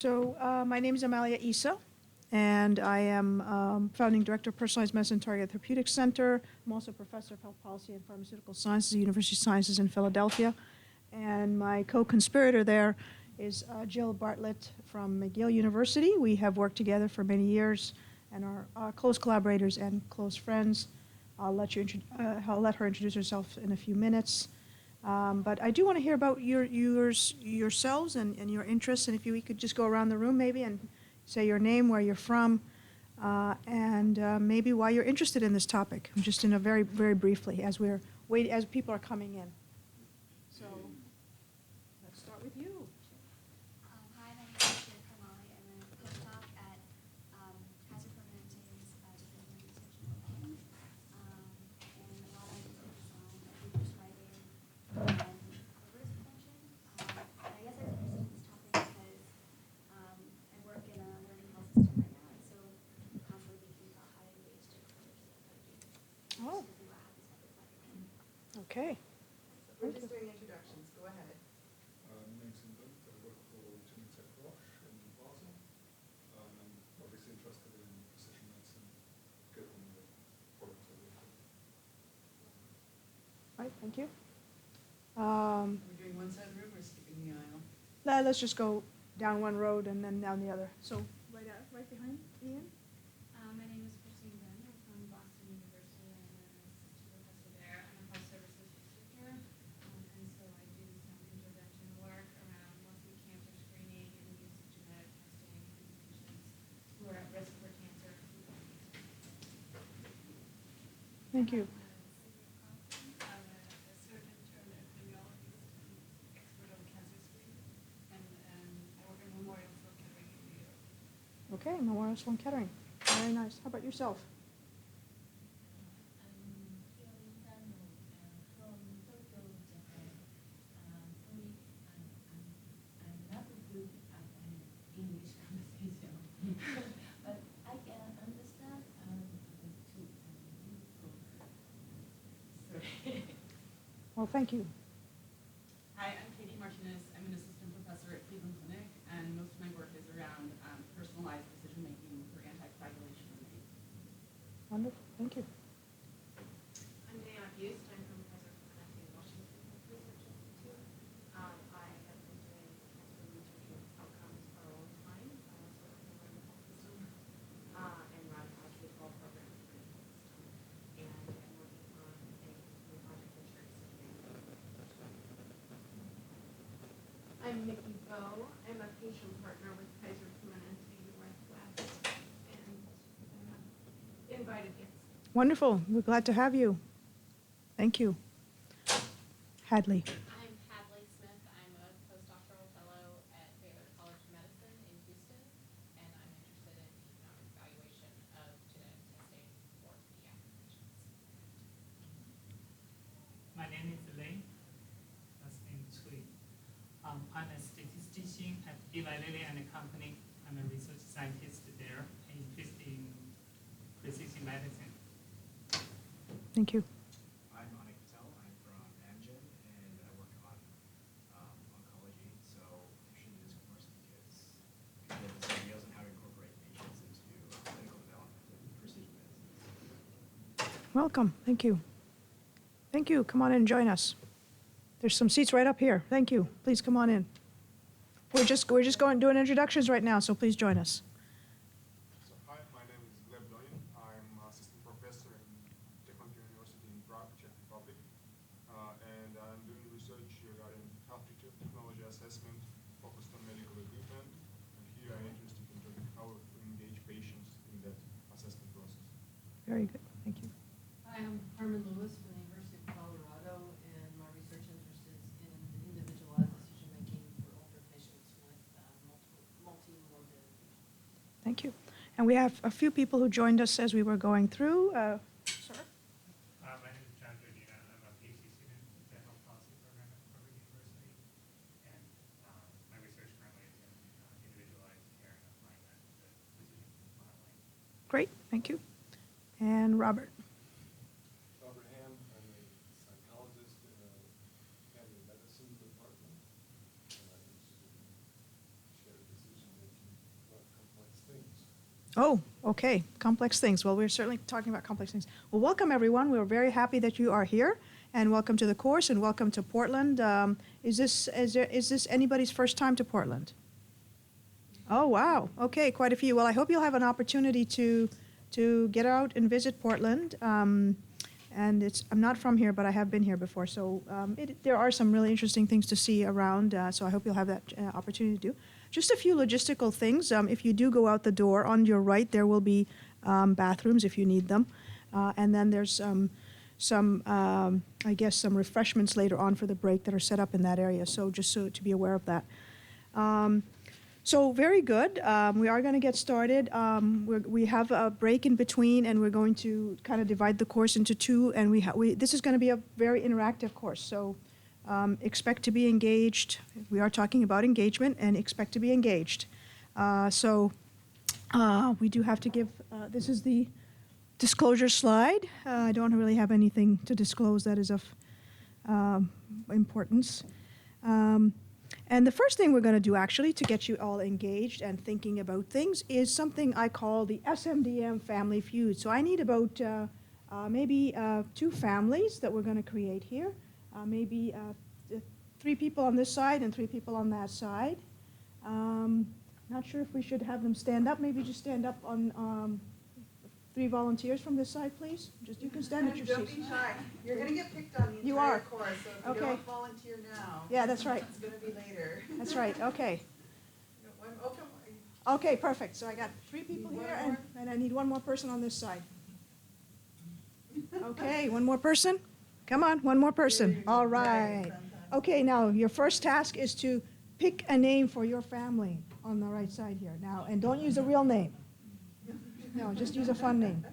My name is Amalia Issa, and I am founding director of Personalized Medicine Targeted Therapeutics Center. I'm also a professor of health policy and pharmaceutical sciences at the University of Sciences in Philadelphia. And my co-conspirator there is Jill Bartlett from McGill University. We have worked together for many years and are close collaborators and close friends. I'll let her introduce herself in a few minutes. But I do want to hear about yourselves and your interests, and if we could just go around the room maybe and say your name, where you're from, and maybe why you're interested in this topic, just in a very, very briefly, as people are coming in. So let's start with you. Hi, my name is Shir Kamali. I'm a postdoc at Kaiser Permanente's Division of Research and Development. And a lot of it is on food prescribing and overdose prevention. I guess I'm interested in this topic because I work in a learning health system right now, and so I'm constantly thinking about how to ways to approach the therapy. Oh. Just what happens with my Okay. We're just doing introductions. Go ahead. My name's Inder. I work for Genentech Roche in Basel. I'm obviously interested in precision medicine, given the products I work with. All right, thank you. Are we doing one side of the room or skipping the aisle? Let's just go down one road and then down the other. So right behind Ian. My name is Christine Dunn. I'm from Boston University. I'm an assistant professor there. I'm a health services researcher, and so I do some intervention work around mostly cancer screening and the use of genetic testing in patients who are at risk for cancer. Thank you. I'm a surgeon turned epidemiologist and expert on cancer screening, and I work at Memorial Sloan Kettering in New York. Okay, Memorial Sloan Kettering. Very nice. How about yourself? I'm not good at an English conversation, but I can understand Sorry. Well, thank you. Hi, I'm Katie Martinez. I'm an assistant professor at Cleveland Clinic, and most of my work is around personalized decision-making for anticoagulation and AIDS. Wonderful. Thank you. I'm Diana Bust. I'm from Kaiser Permanente Washington Research Institute. I have been doing cancer research and outcomes for a long time. I also work in the learning health system and run a K-12 program in the learning health system. And I'm working on a new project for shared decision. I'm Nikki Bowe. I'm a patient partner with Kaiser Permanente Northwest and invited guest. Wonderful. We're glad to have you. Thank you. Hadley. I'm Hadley Smith. I'm a postdoctoral fellow at Baylor College of Medicine in Houston, and I'm interested in economic evaluation of genetic testing for pediatric patients. My name is Lin. Last name Cui. I'm a statistician at Eli Lilly and Company. I'm a research scientist there, interested in precision medicine. Thank you. I'm Anik Patel. I'm from Amgen, and I work on oncology. So interested in this course because we have this ideas on how to incorporate patients into clinical development of precision medicine. Welcome. Thank you. Thank you. Come on in and join us. There's some seats right up here. Thank you. Please come on in. We're just going doing introductions right now, so please join us. So hi, my name is Gleb Doyin. I'm assistant professor in Technical University in Prague, Czech Republic, and I'm doing research regarding health technology assessment focused on medical equipment. And here I'm interested in how to engage patients in that assessment process. Very good. Thank you. Hi, I'm Carmen Lewis from the University of Colorado, and my research interest is in individualized decision-making for older patients with multi-morbidity. Thank you. And we have a few people who joined us as we were going through. Sir? My name is John Giordina. I'm a PhD student at the Health Policy Program at Harvard University, and my research currently is in individualized care and applying that to decision modeling. Great. Thank you. And Robert? Robert Ham, I'm a psychologist in a family medicine department, and I'm interested in shared decision making Oh, okay, complex things. Well, we're certainly talking about complex things. Well, welcome, everyone. We're very happy that you are here, and welcome to the course, and welcome to Portland. Is this anybody's first time to Portland? Oh, wow. Okay, quite a few. Well, I hope you'll have an opportunity to get out and visit Portland. And I'm not from here, but I have been here before. So there are some really interesting things to see around. So I hope you'll have that opportunity to do. Just a few logistical things. If you do go out the door, on your right there will be bathrooms if you need them. And then there's I guess, some refreshments later on for the break that are set up in that area. So just so to be aware of that. So very good. We are going to get started. We have a break in between, and we're going to kind of divide the course into two. And this is going to be a very interactive course. So expect to be engaged. We are talking about engagement, and expect to be engaged. We do have to give. This is the disclosure slide. I don't really have anything to disclose that is of importance. And the first thing we're going to do, actually, to get you all engaged and thinking about things is something I call the SMDM Family Feud. So I need about maybe 2 families that we're going to create here. Maybe 3 people on this side and 3 people on that side. Not sure if we should have them stand up. Maybe just stand up on 3 volunteers from this side, please. Just you can stand at your Don't seats. be shy. You're going to get picked on the You entire are. course, so if Okay. you don't volunteer now. Yeah, that's right. It's going to be later. That's right. Okay. Okay, perfect. So I got 3 people Need here, one and I need 1 more person on this side. Okay, 1 more person? Come on, 1 more person. All right. Okay, now your first task is to pick a name for your family on the right side here. Now, and don't use a real name. No, just use a fun name.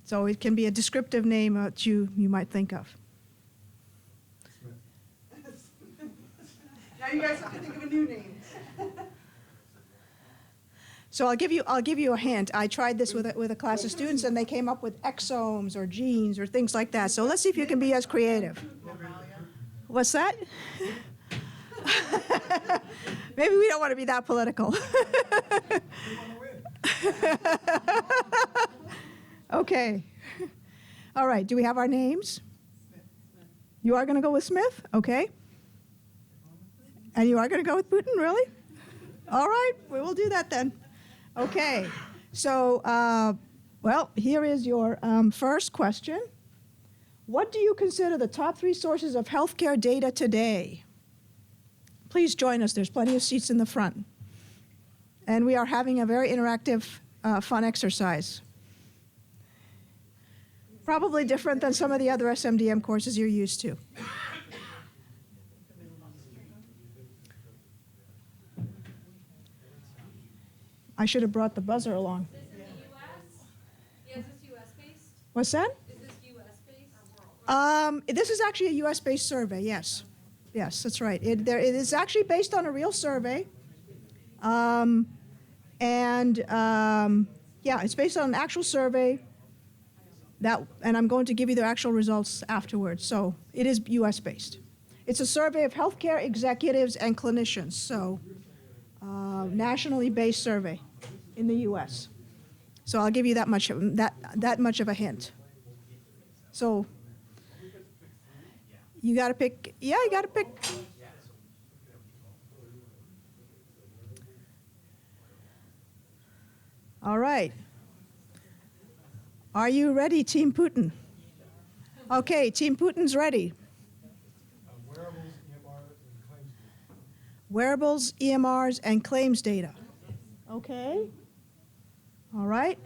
So it can be a descriptive name that you might think of. Now you guys have to think of a new name. So I'll give you a hint. I tried this with a class of students, and they came up with exomes or genes or things like that. So let's see if you can be as creative. What's that? Maybe we don't want to be that political. Okay. All right. Do we have our names? You are going to go with Smith? Okay. And you are going to go with Putin, really? All right. We will do that then. Okay. So, well, here is your first question. What do you consider the top 3 sources of healthcare data today? Please join us. There's plenty of seats in the front. And we are having a very interactive, fun exercise. Probably different than some of the other SMDM courses you're used to. I should have brought the buzzer along. Is this in the US? Yeah, is this US based? What's that? Is this US based? This is actually a U.S.-based survey, yes. Yes, that's right. It is actually based on a real survey. Yeah, it's based on an actual survey. And I'm going to give you the actual results afterwards. So it is U.S.-based. It's a survey of healthcare executives and clinicians. So nationally based survey in the U.S. So I'll give you that much of a hint. So you got to pick. Yeah, you got to pick. All right. Are you ready, Team Putin? Okay, Team Putin's ready. Wearables, EMRs, and claims data. Okay. All right.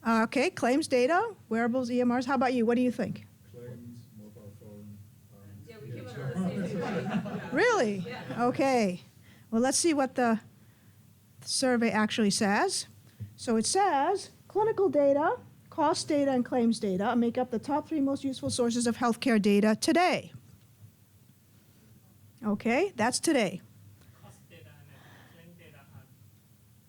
Okay, claims data, wearables, EMRs. How about you? What do you think? Claims, mobile phone. Yeah, we came up with the same. Really? Yeah. Okay. Well, let's see what the survey actually says. So it says clinical data, cost data, and claims data make up the top 3 most useful sources of healthcare data today. Okay, that's today. Cost data and claim data are,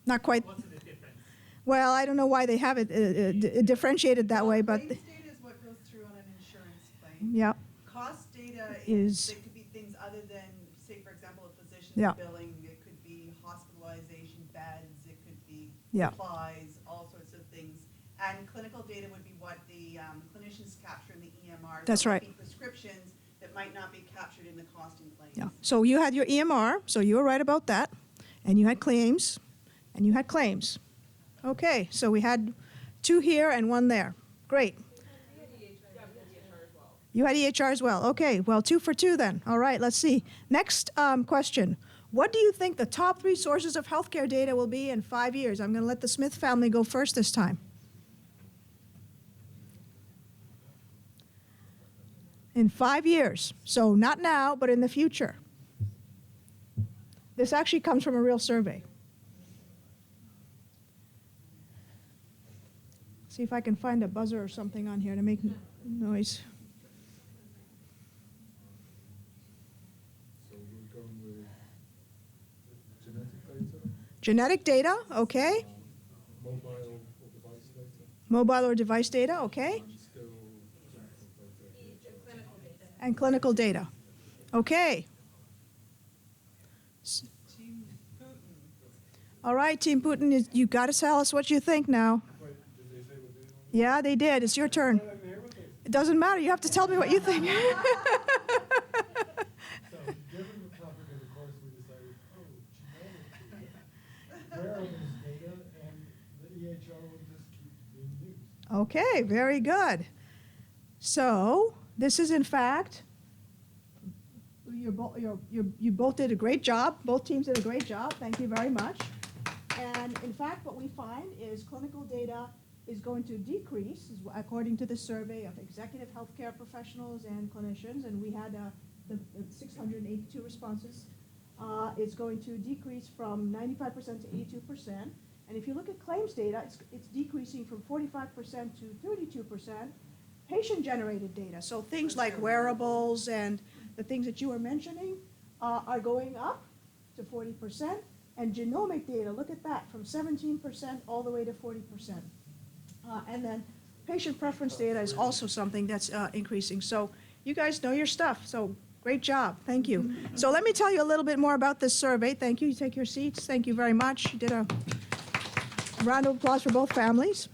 Not quite. what's the difference? Well, I don't know why they have it differentiated that way, but Claims data is what goes through on an insurance claim. yeah. Cost data Is- they could be things other than, say, for example, a physician's Yeah. billing. It could be hospitalization beds, it could be Yeah. supplies, all sorts of things. And clinical data would be what the clinicians capture in the EMR. That's So it right. might be prescriptions that might not be captured in the costing claims. Yeah. So you had your EMR, so you were right about that, and you had claims, and you had claims. Okay, so we had 2 here and 1 there. Great. You had EHR as well. Okay, well, 2 for 2 then. All right, let's see. Next question. What do you think the top 3 sources of healthcare data will be in 5 years? I'm going to let the Smith family go first this time. In 5 years. So not now, but in the future. This actually comes from a real survey. See if I can find a buzzer or something on here to make noise. So we're going with genetic data, Genetic data, okay. mobile or device data, Mobile or device data, okay. and still clinical data. And clinical data. Okay. Team Putin. All right, Team Putin, you got to tell us what you think now. Wait, did they say what they want? Yeah, they did. It's your turn. It doesn't matter. You have to tell me what you think. So, given the topic of the course, we decided, genetic data, wearables data, and the EHR will just keep being used. Okay, very good. So this is in fact, you both did a great job. Both teams did a great job. Thank you very much. And in fact, what we find is clinical data is going to decrease, according to the survey of executive healthcare professionals and clinicians, and we had the 682 responses. It's going to decrease from 95% to 82%. And if you look at claims data, it's decreasing from 45% to 32%. Patient-generated data, so things like wearables and the things that you were mentioning are going up to 40%. And genomic data, look at that, from 17% all the way to 40%. And then patient preference data is also something that's increasing. So you guys know your stuff, so great job. Thank you. So let me tell you a little bit more about this survey. Thank you. You take your seats. Thank you very much. You did a round of applause for both families.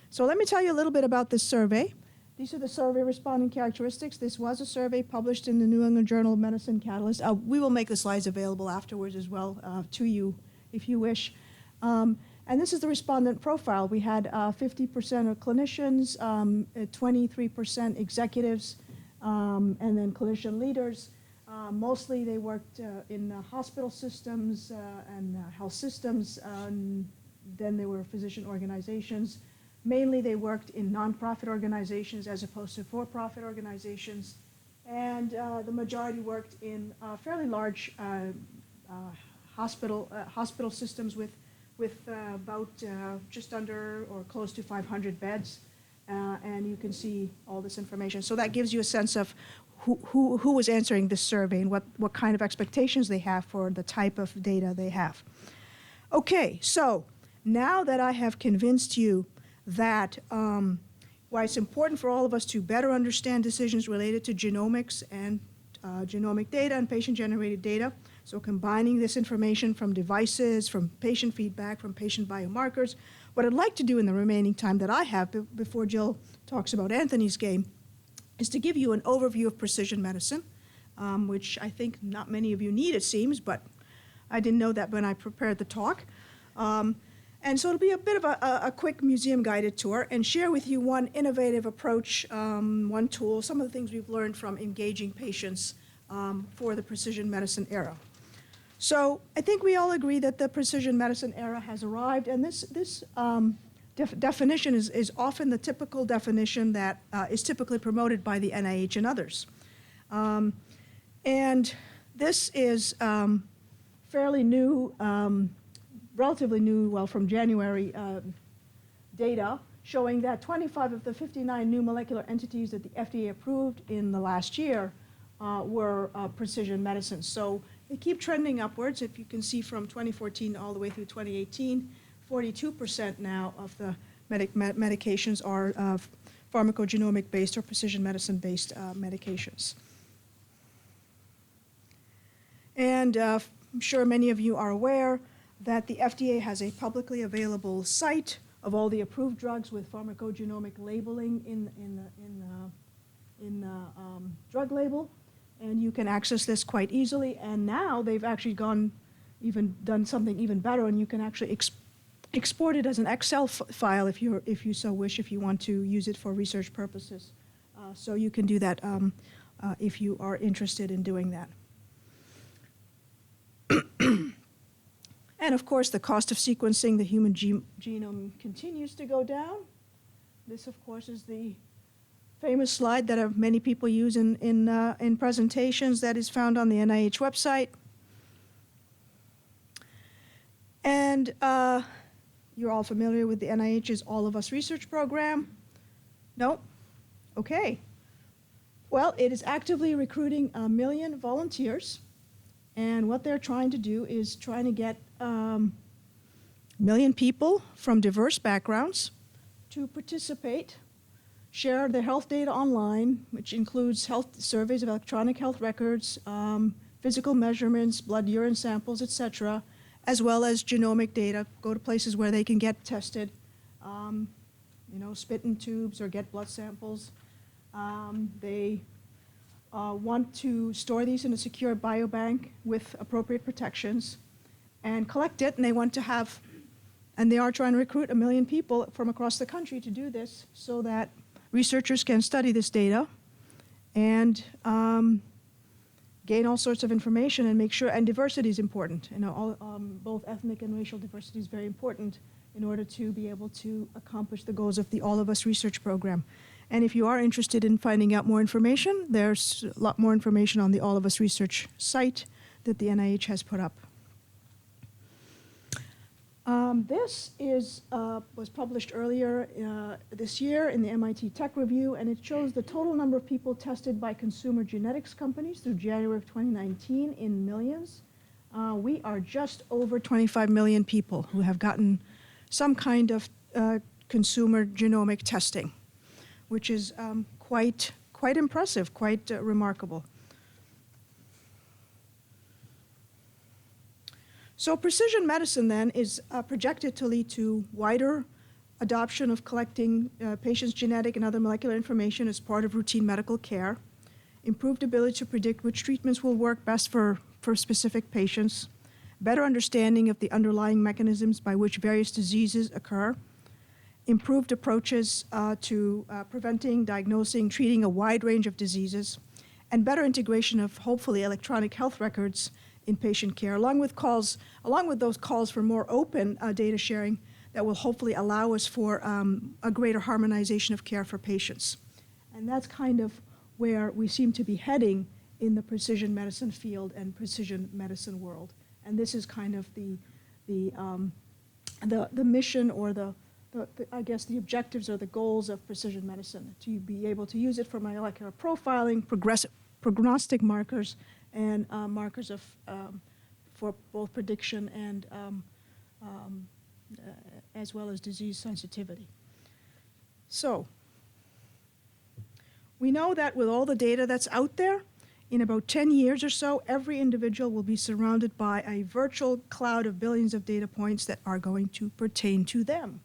So let me tell you a little bit about this survey. These are the survey responding characteristics. This was a survey published in the New England Journal of Medicine Catalyst. We will make the slides available afterwards as well to you if you wish. And this is the respondent profile. We had 50% of clinicians, 23% executives, and then clinician leaders. Mostly they worked in hospital systems and health systems. Then there were physician organizations. Mainly they worked in nonprofit organizations as opposed to for-profit organizations. And the majority worked in fairly large hospital systems with about just under or close to 500 beds. And you can see all this information. So that gives you a sense of who was answering this survey and what kind of expectations they have for the type of data they have. Okay, so now that I have convinced you that why it's important for all of us to better understand decisions related to genomics and genomic data and patient-generated data, so combining this information from devices, from patient feedback, from patient biomarkers, what I'd like to do in the remaining time that I have before Jill talks about Anthony's game is to give you an overview of precision medicine, which I think not many of you need, it seems, but I didn't know that when I prepared the talk. And so it'll be a bit of a quick museum-guided tour and share with you one innovative approach, one tool, some of the things we've learned from engaging patients for the precision medicine era. So I think we all agree that the precision medicine era has arrived, and this definition is often the typical definition that is typically promoted by the NIH and others. And this is fairly new, relatively new, well, from January data showing that 25 of the 59 new molecular entities that the FDA approved in the last year were precision medicine. So they keep trending upwards. If you can see from 2014 all the way through 2018, 42% now of the medications are pharmacogenomic-based or precision medicine-based medications. And I'm sure many of you are aware that the FDA has a publicly available site of all the approved drugs with pharmacogenomic labeling in the drug label, and you can access this quite easily. And now they've actually done something even better, and you can actually export it as an Excel file if you so wish, if you want to use it for research purposes. So you can do that if you are interested in doing that. And of course, the cost of sequencing the human genome continues to go down. This, of course, is the famous slide that many people use in presentations that is found on the NIH website. And you're all familiar with the NIH's All of Us research program? No? Okay. Well, it is actively recruiting 1 million volunteers. And what they're trying to do is trying to get 1 million people from diverse backgrounds to participate, share their health data online, which includes health surveys of electronic health records, physical measurements, blood, urine samples, etc., as well as genomic data. Go to places where they can get tested, spit in tubes or get blood samples. They want to store these in a secure biobank with appropriate protections and collect it, and they want to have, and they are trying to recruit 1 million people from across the country to do this so that researchers can study this data and gain all sorts of information and make sure, and diversity is important. Both ethnic and racial diversity is very important in order to be able to accomplish the goals of the All of Us research program. And if you are interested in finding out more information, there's a lot more information on the All of Us research site that the NIH has put up. This was published earlier this year in the MIT Tech Review, and it shows the total number of people tested by consumer genetics companies through January of 2019 in millions. We are just over 25 million people who have gotten some kind of consumer genomic testing, which is quite impressive, quite remarkable. So precision medicine then is projected to lead to wider adoption of collecting patients' genetic and other molecular information as part of routine medical care, improved ability to predict which treatments will work best for specific patients, better understanding of the underlying mechanisms by which various diseases occur, improved approaches to preventing, diagnosing, treating a wide range of diseases, and better integration of hopefully electronic health records in patient care, along with those calls for more open data sharing that will hopefully allow us for a greater harmonization of care for patients. And that's kind of where we seem to be heading in the precision medicine field and precision medicine world. And this is kind of the mission, or I guess the objectives or the goals of precision medicine, to be able to use it for molecular profiling, prognostic markers, and markers for both prediction and as well as disease sensitivity. So we know that with all the data that's out there, in about 10 years or so, every individual will be surrounded by a virtual cloud of billions of data points that are going to pertain to them.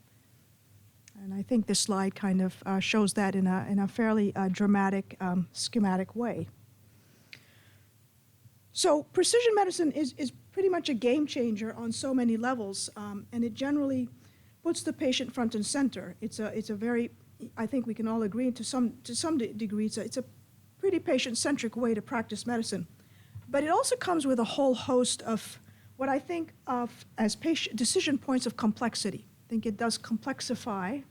And I think this slide kind of shows that in a fairly dramatic, schematic way. So precision medicine is pretty much a game changer on so many levels, and it generally puts the patient front and center. It's a very, I think we can all agree to some degree, it's a pretty patient-centric way to practice medicine. But it also comes with a whole host of what I think of as decision points of complexity. I think it does complexify.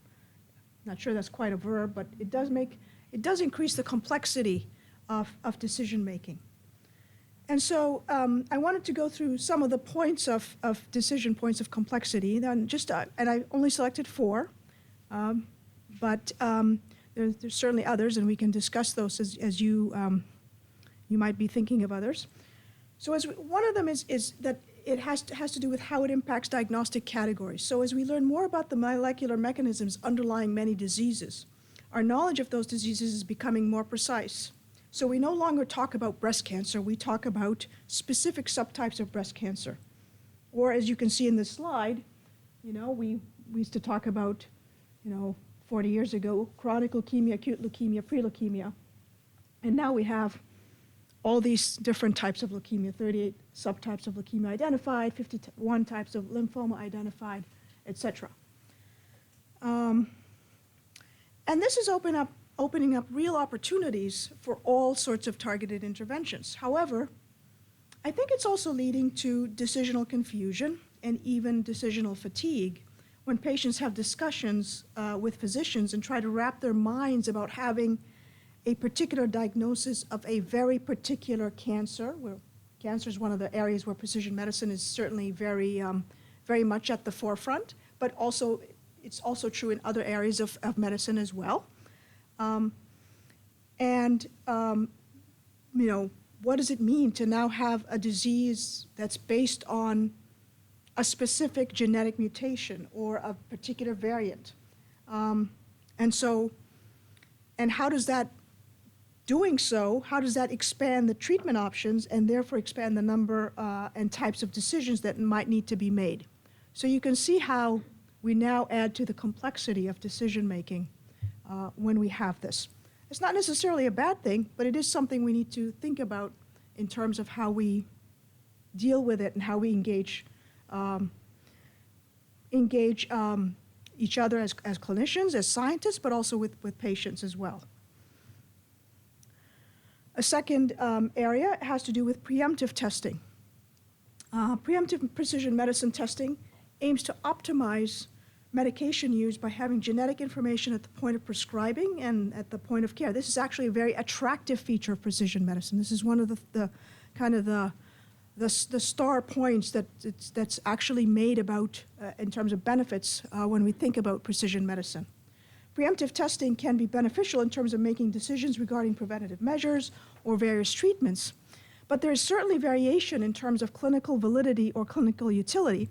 Not sure that's quite a verb, but it does increase the complexity of decision making. And so I wanted to go through some of the points of decision points of complexity. Then and I only selected 4, but there's certainly others, and we can discuss those as you might be thinking of others. So one of them is that it has to do with how it impacts diagnostic categories. So as we learn more about the molecular mechanisms underlying many diseases, our knowledge of those diseases is becoming more precise. So we no longer talk about breast cancer, we talk about specific subtypes of breast cancer. Or as you can see in this slide, we used to talk about, 40 years ago, chronic leukemia, acute leukemia, pre-leukemia. And now we have all these different types of leukemia, 38 subtypes of leukemia identified, 51 types of lymphoma identified, etc. And this is opening up real opportunities for all sorts of targeted interventions. However, I think it's also leading to decisional confusion and even decisional fatigue when patients have discussions with physicians and try to wrap their minds about having a particular diagnosis of a very particular cancer, where cancer is one of the areas where precision medicine is certainly very, very much at the forefront, but also it's also true in other areas of medicine as well. What does it mean to now have a disease that's based on a specific genetic mutation or a particular variant? And how does that, doing so, how does that expand the treatment options and therefore expand the number and types of decisions that might need to be made? So you can see how we now add to the complexity of decision making when we have this. It's not necessarily a bad thing, but it is something we need to think about in terms of how we deal with it and how we engage each other as clinicians, as scientists, but also with patients as well. A second area has to do with preemptive testing. Preemptive precision medicine testing aims to optimize medication use by having genetic information at the point of prescribing and at the point of care. This is actually a very attractive feature of precision medicine. This is one of the star points that's actually made about in terms of benefits when we think about precision medicine. Preemptive testing can be beneficial in terms of making decisions regarding preventative measures or various treatments, but there is certainly variation in terms of clinical validity or clinical utility,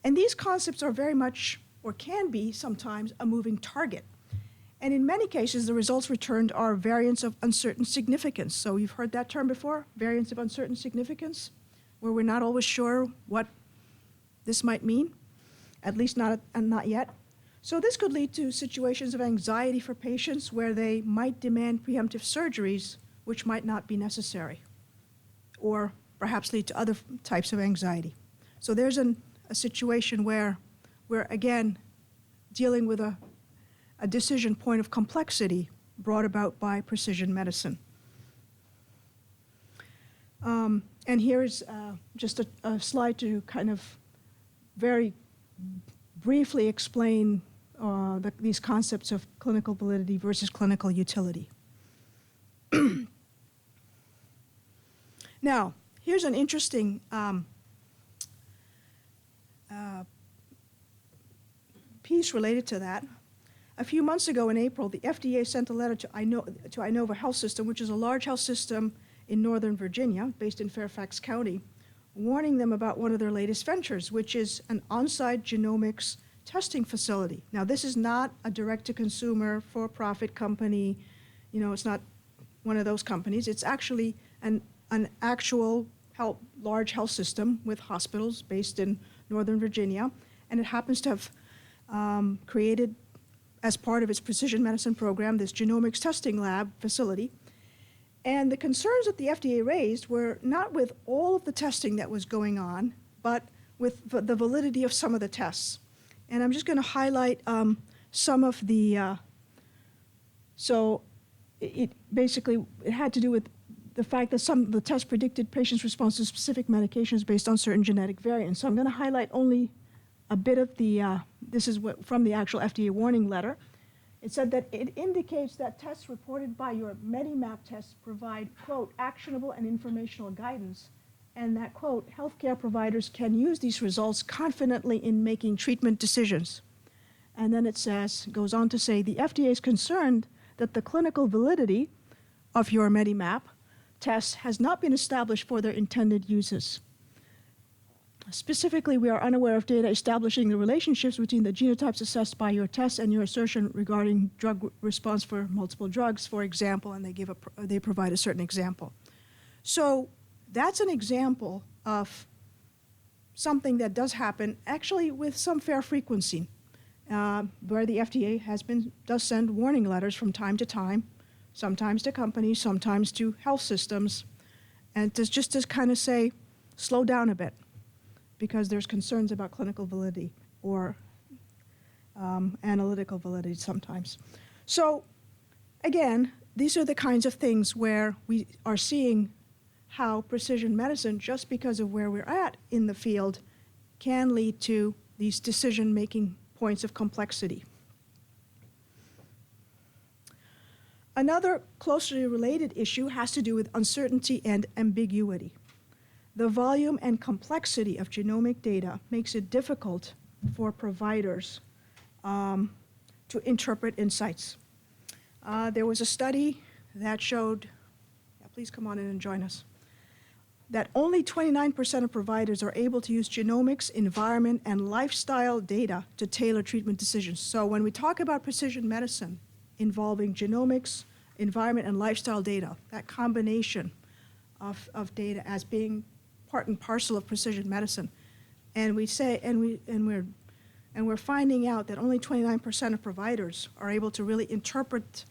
and these concepts are very much, or can be sometimes, a moving target. And in many cases, the results returned are variants of uncertain significance. So you've heard that term before, variants of uncertain significance, where we're not always sure what this might mean, at least not yet. So this could lead to situations of anxiety for patients where they might demand preemptive surgeries, which might not be necessary, or perhaps lead to other types of anxiety. So there's a situation where we're, again, dealing with a decision point of complexity brought about by precision medicine. And here's just a slide to kind of very briefly explain these concepts of clinical validity versus clinical utility. Now, here's an interesting piece related to that. A few months ago in April, the FDA sent a letter to Inova Health System, which is a large health system in Northern Virginia, based in Fairfax County, warning them about one of their latest ventures, which is an on-site genomics testing facility. Now, this is not a direct-to-consumer, for-profit company. It's not one of those companies. It's actually an actual large health system with hospitals based in Northern Virginia, and it happens to have created, as part of its precision medicine program, this genomics testing lab facility. And the concerns that the FDA raised were not with all of the testing that was going on, but with the validity of some of the tests. And I'm just going to highlight some of the, it had to do with the fact that some of the tests predicted patients' response to specific medications based on certain genetic variants. So I'm going to highlight only a bit of this is from the actual FDA warning letter. It said that it indicates that tests reported by your MediMap tests provide, quote, actionable and informational guidance, and that, quote, healthcare providers can use these results confidently in making treatment decisions. And then it goes on to say, the FDA is concerned that the clinical validity of your MediMap tests has not been established for their intended uses. Specifically, we are unaware of data establishing the relationships between the genotypes assessed by your test and your assertion regarding drug response for multiple drugs, for example, and they provide a certain example. So that's an example of something that does happen, actually with some fair frequency, where the FDA does send warning letters from time to time, sometimes to companies, sometimes to health systems, and just to kind of say, slow down a bit, because there's concerns about clinical validity or analytical validity sometimes. So again, these are the kinds of things where we are seeing how precision medicine, just because of where we're at in the field, can lead to these decision-making points of complexity. Another closely related issue has to do with uncertainty and ambiguity. The volume and complexity of genomic data makes it difficult for providers to interpret insights. There was a study that showed, please come on in and join us, that only 29% of providers are able to use genomics, environment, and lifestyle data to tailor treatment decisions. So when we talk about precision medicine involving genomics, environment, and lifestyle data, that combination of data as being part and parcel of precision medicine, and we're finding out that only 29% of providers are able to really interpret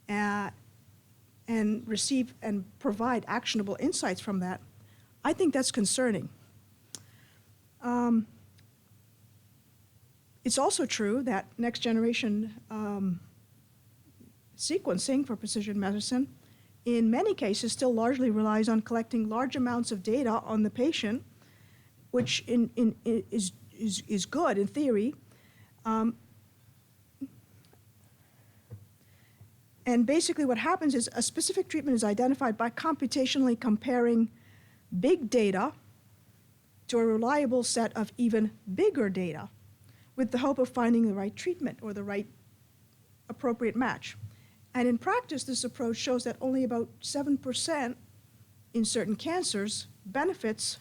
and receive and provide actionable insights from that, I think that's concerning. It's also true that next generation sequencing for precision medicine in many cases still largely relies on collecting large amounts of data on the patient, which is good in theory. And basically what happens is a specific treatment is identified by computationally comparing big data to a reliable set of even bigger data with the hope of finding the right treatment or the right appropriate match. And in practice, this approach shows that only about 7% in certain cancers benefits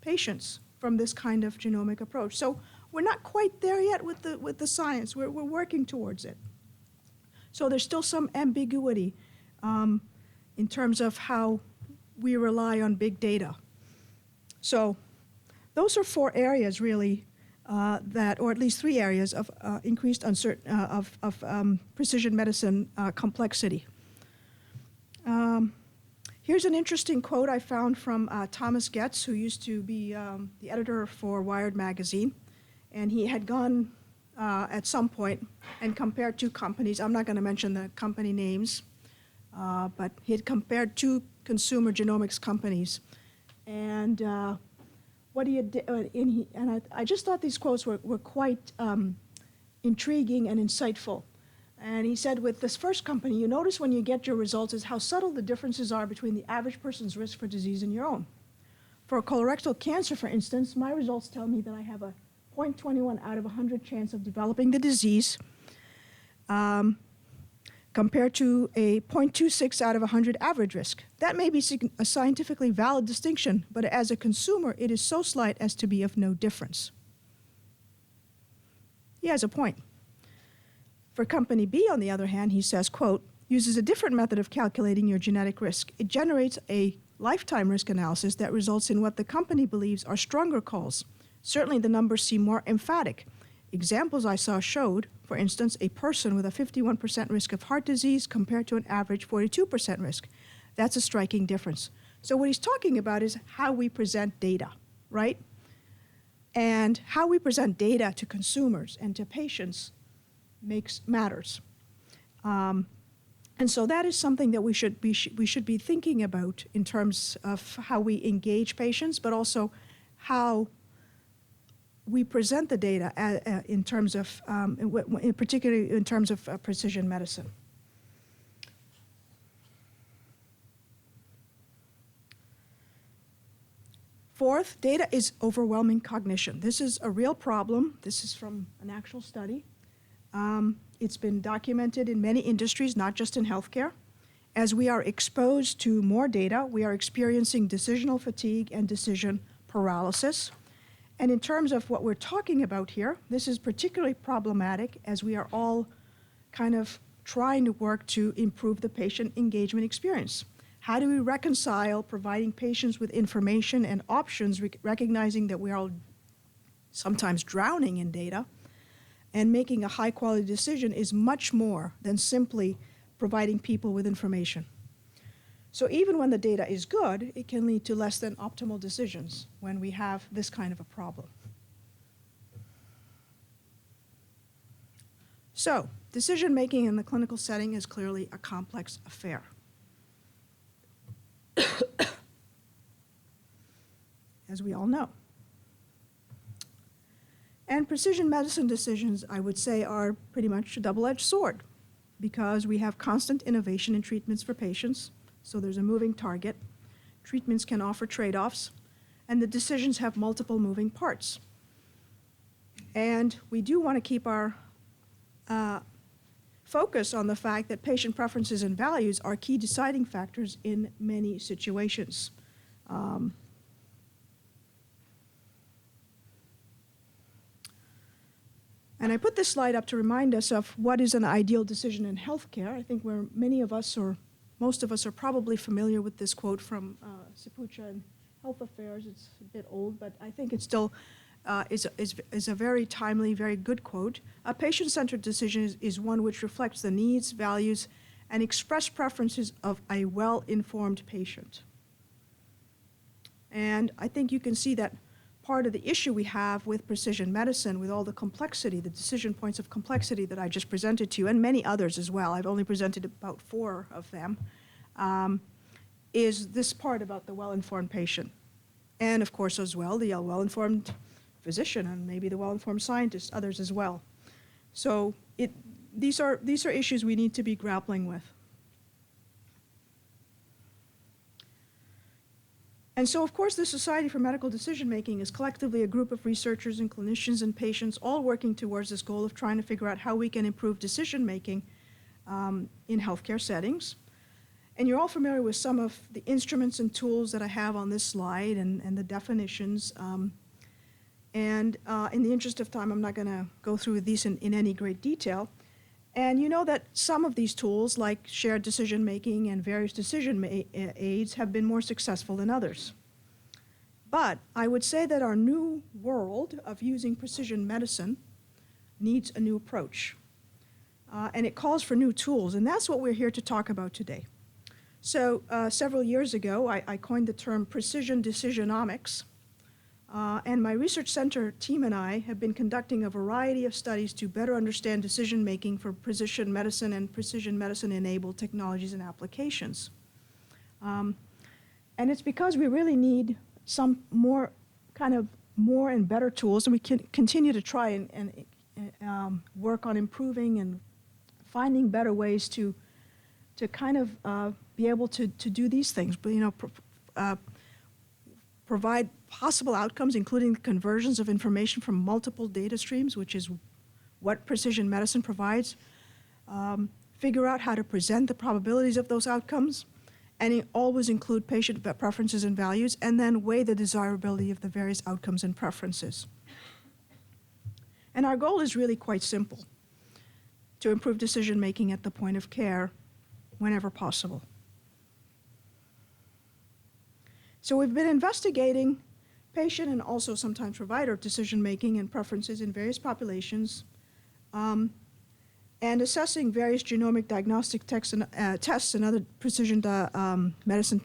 patients from this kind of genomic approach. So we're not quite there yet with the science. We're working towards it. So there's still some ambiguity in terms of how we rely on big data. So those are 4 areas really or at least 3 areas of increased precision medicine complexity. Here's an interesting quote I found from Thomas Getz, who used to be the editor for Wired magazine, and he had gone at some point and compared 2 companies. I'm not going to mention the company names, but he had compared 2 consumer genomics companies. And what he had, I just thought these quotes were quite intriguing and insightful. And he said, with this first company, you notice when you get your results is how subtle the differences are between the average person's risk for disease and your own. For colorectal cancer, for instance, my results tell me that I have a 0.21 out of 100 chance of developing the disease, compared to a 0.26 out of 100 average risk. That may be a scientifically valid distinction, but as a consumer, it is so slight as to be of no difference. He has a point. For company B, on the other hand, he says, quote, uses a different method of calculating your genetic risk. It generates a lifetime risk analysis that results in what the company believes are stronger calls. Certainly the numbers seem more emphatic. Examples I saw showed, for instance, a person with a 51% risk of heart disease compared to an average 42% risk. That's a striking difference. So what he's talking about is how we present data, right? And how we present data to consumers and to patients matters. And so that is something that we should be thinking about in terms of how we engage patients, but also how we present the data in terms of, particularly in terms of precision medicine. Fourth, data is overwhelming cognition. This is a real problem. This is from an actual study. It's been documented in many industries, not just in healthcare. As we are exposed to more data, we are experiencing decisional fatigue and decision paralysis. And in terms of what we're talking about here, this is particularly problematic as we are all kind of trying to work to improve the patient engagement experience. How do we reconcile providing patients with information and options, recognizing that we are all sometimes drowning in data, and making a high-quality decision is much more than simply providing people with information. So even when the data is good, it can lead to less than optimal decisions when we have this kind of a problem. So decision-making in the clinical setting is clearly a complex affair. As we all know. And precision medicine decisions, I would say, are pretty much a double-edged sword because we have constant innovation in treatments for patients, so there's a moving target. Treatments can offer trade-offs, and the decisions have multiple moving parts. And we do want to keep our focus on the fact that patient preferences and values are key deciding factors in many situations. And I put this slide up to remind us of what is an ideal decision in healthcare. I think where many of us, or most of us, are probably familiar with this quote from Sipucha in Health Affairs. It's a bit old, but I think it still is a very timely, very good quote. A patient-centered decision is one which reflects the needs, values, and expressed preferences of a well-informed patient. And I think you can see that part of the issue we have with precision medicine, with all the complexity, the decision points of complexity that I just presented to you, and many others as well, I've only presented about 4 of them, is this part about the well-informed patient. And of course as well, the well-informed physician and maybe the well-informed scientist, others as well. So these are issues we need to be grappling with. And so, of course, the Society for Medical Decision Making is collectively a group of researchers and clinicians and patients all working towards this goal of trying to figure out how we can improve decision making in healthcare settings. And you're all familiar with some of the instruments and tools that I have on this slide and the definitions. In the interest of time, I'm not going to go through these in any great detail. And you know that some of these tools, like shared decision making and various decision aids, have been more successful than others. But I would say that our new world of using precision medicine needs a new approach. And it calls for new tools, and that's what we're here to talk about today. So several years ago, I coined the term precision decisionomics. And my research center team and I have been conducting a variety of studies to better understand decision-making for precision medicine and precision medicine-enabled technologies and applications. And it's because we really need some more and better tools, and we can continue to try and work on improving and finding better ways to kind of be able to do these things, but provide possible outcomes, including the conversions of information from multiple data streams, which is what precision medicine provides, figure out how to present the probabilities of those outcomes, and always include patient preferences and values, and then weigh the desirability of the various outcomes and preferences. And our goal is really quite simple: to improve decision-making at the point of care whenever possible. So we've been investigating patient and also sometimes provider decision-making and preferences in various populations, and assessing various genomic diagnostic tests and other precision medicine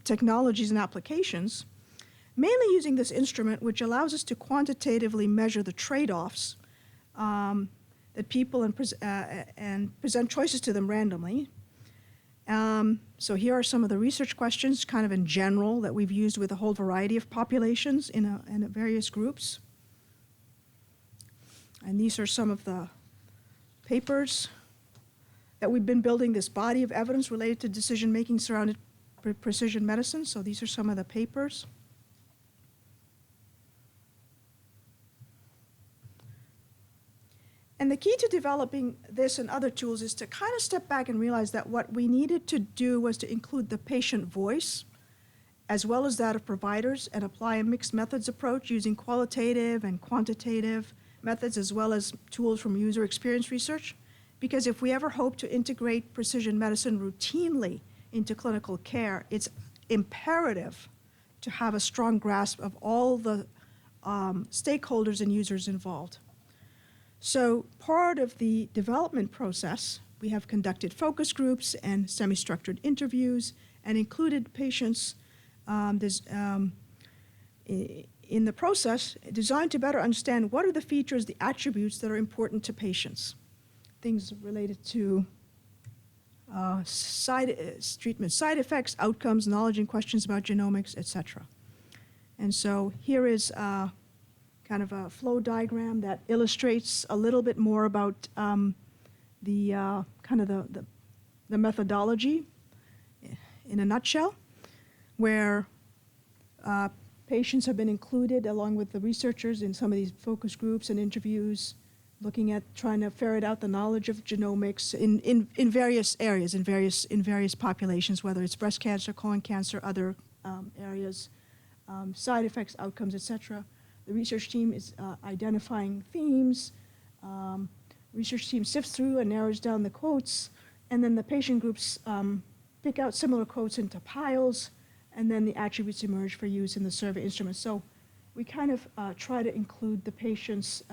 technologies and applications, mainly using this instrument, which allows us to quantitatively measure the trade-offs that people and present choices to them randomly. So here are some of the research questions, kind of in general, that we've used with a whole variety of populations in various groups. And these are some of the papers that we've been building, this body of evidence related to decision-making surrounded precision medicine. So these are some of the papers. And the key to developing this and other tools is to kind of step back and realize that what we needed to do was to include the patient voice as well as that of providers, and apply a mixed methods approach using qualitative and quantitative methods as well as tools from user experience research. Because if we ever hope to integrate precision medicine routinely into clinical care, it's imperative to have a strong grasp of all the stakeholders and users involved. So part of the development process, we have conducted focus groups and semi-structured interviews and included patients in the process designed to better understand what are the features, the attributes that are important to patients. Things related to treatment side effects, outcomes, knowledge and questions about genomics, etc. And so here is kind of a flow diagram that illustrates a little bit more about the methodology in a nutshell, where patients have been included along with the researchers in some of these focus groups and interviews, looking at trying to ferret out the knowledge of genomics in various areas, in various populations, whether it's breast cancer, colon cancer, other areas, side effects, outcomes, etc. The research team is identifying themes. Research team sifts through and narrows down the quotes, and then the patient groups pick out similar quotes into piles, and then the attributes emerge for use in the survey instrument. So we kind of try to include the patients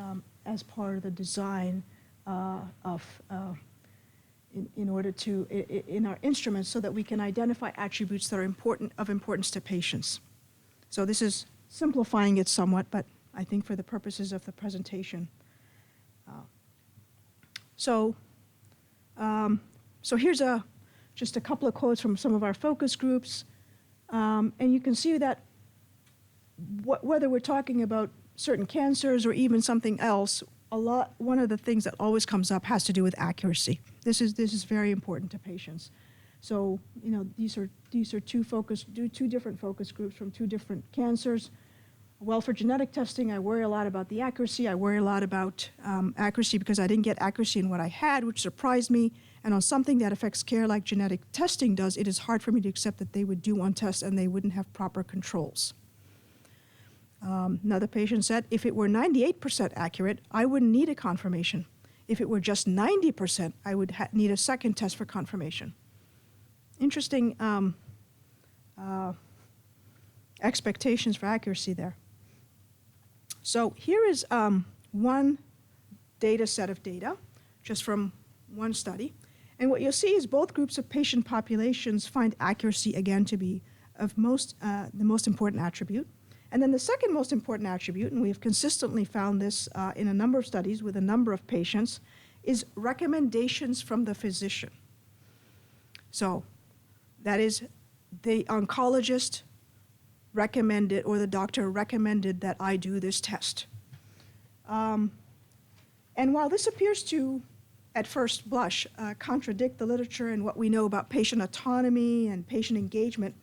as part of the design in order to, in our instruments, so that we can identify attributes that are of importance to patients. So this is simplifying it somewhat, but I think for the purposes of the presentation. So here's just a couple of quotes from some of our focus groups. And you can see that whether we're talking about certain cancers or even something else, one of the things that always comes up has to do with accuracy. This is very important to patients. So, you know, these are two different focus groups from two different cancers. Well, for genetic testing, I worry a lot about the accuracy. I worry a lot about accuracy because I didn't get accuracy in what I had, which surprised me. And on something that affects care like genetic testing does, it is hard for me to accept that they would do one test and they wouldn't have proper controls. Another patient said, if it were 98% accurate, I wouldn't need a confirmation. If it were just 90%, I would need a second test for confirmation. Interesting expectations for accuracy there. So here is one data set of data, just from one study. And what you'll see is both groups of patient populations find accuracy, again, to be of the most important attribute. And then the second most important attribute, and we've consistently found this in a number of studies with a number of patients, is recommendations from the physician. So that is, the oncologist recommended, or the doctor recommended that I do this test. And while this appears to, at first blush, contradict the literature and what we know about patient autonomy and patient engagement,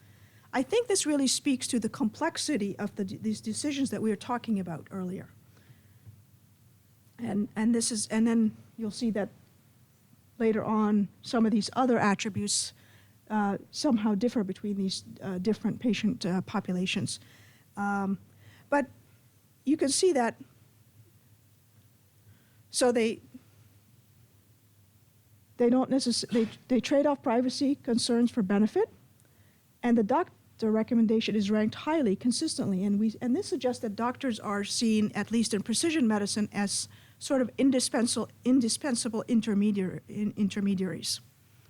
I think this really speaks to the complexity of these decisions that we were talking about earlier. And then you'll see that later on, some of these other attributes somehow differ between these different patient populations. But you can see that, so they don't necessarily, they trade off privacy concerns for benefit, and the doctor recommendation is ranked highly consistently, and this suggests that doctors are seen, at least in precision medicine, as sort of indispensable intermediaries,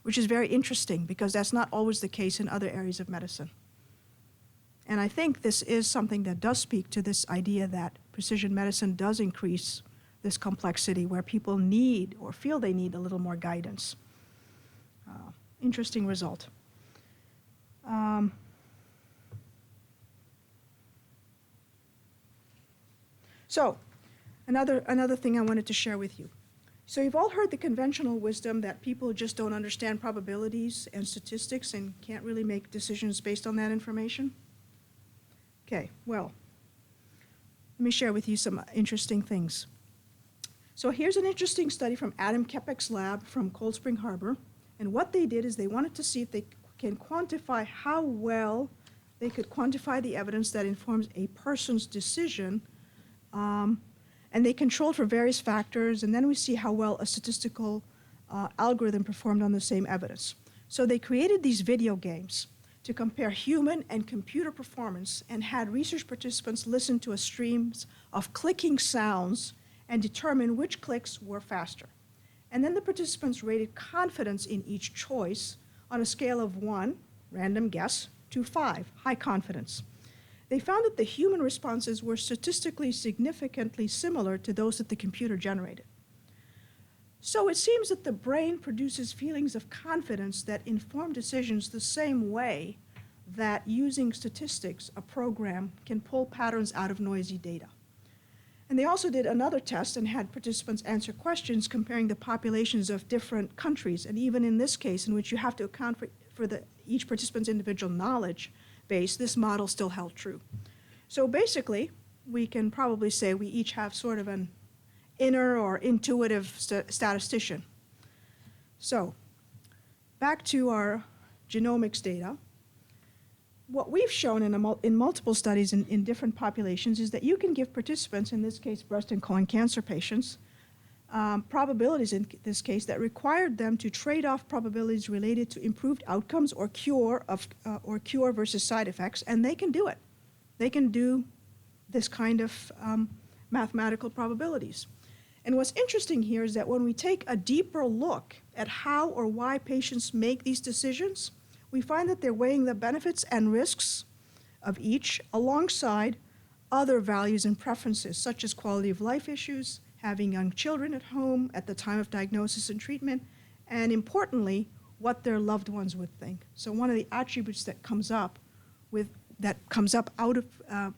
which is very interesting because that's not always the case in other areas of medicine. And I think this is something that does speak to this idea that precision medicine does increase this complexity where people need or feel they need a little more guidance. Interesting result. So, another thing I wanted to share with you. So you've all heard the conventional wisdom that people just don't understand probabilities and statistics and can't really make decisions based on that information? Okay, well, let me share with you some interesting things. So here's an interesting study from Adam Kepek's lab from Cold Spring Harbor. And what they did is they wanted to see if they can quantify how well they could quantify the evidence that informs a person's decision, and they controlled for various factors, and then we see how well a statistical algorithm performed on the same evidence. So they created these video games to compare human and computer performance and had research participants listen to a stream of clicking sounds and determine which clicks were faster. And then the participants rated confidence in each choice on a scale of 1, random guess, to 5, high confidence. They found that the human responses were statistically significantly similar to those that the computer generated. So it seems that the brain produces feelings of confidence that inform decisions the same way that using statistics, a program can pull patterns out of noisy data. And they also did another test and had participants answer questions comparing the populations of different countries. And even in this case, in which you have to account for each participant's individual knowledge base, this model still held true. So basically, we can probably say we each have sort of an inner or intuitive statistician. So back to our genomics data. What we've shown in multiple studies in different populations is that you can give participants, in this case breast and colon cancer patients, probabilities in this case that required them to trade off probabilities related to improved outcomes or cure versus side effects, and they can do it. They can do this kind of mathematical probabilities. And what's interesting here is that when we take a deeper look at how or why patients make these decisions, we find that they're weighing the benefits and risks of each alongside other values and preferences, such as quality of life issues, having young children at home at the time of diagnosis and treatment, and importantly, what their loved ones would think. So one of the attributes that comes up out of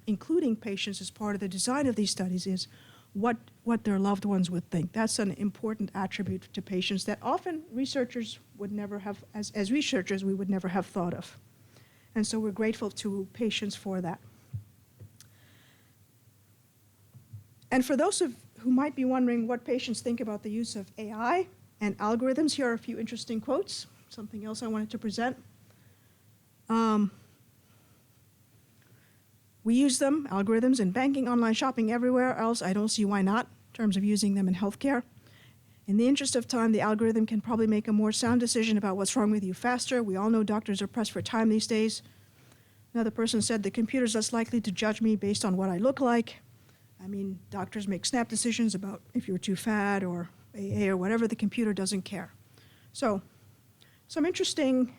including patients as part of the design of these studies is what their loved ones would think. That's an important attribute to patients that often researchers would never have, as researchers, we would never have thought of. And so we're grateful to patients for that. And for those who might be wondering what patients think about the use of AI and algorithms, here are a few interesting quotes, something else I wanted to present. We use them, algorithms, in banking, online shopping, everywhere else. I don't see why not, in terms of using them in healthcare. In the interest of time, the algorithm can probably make a more sound decision about what's wrong with you faster. We all know doctors are pressed for time these days. Another person said, the computer's less likely to judge me based on what I look like. I mean, doctors make snap decisions about if you're too fat or AA or whatever. The computer doesn't care. So, some interesting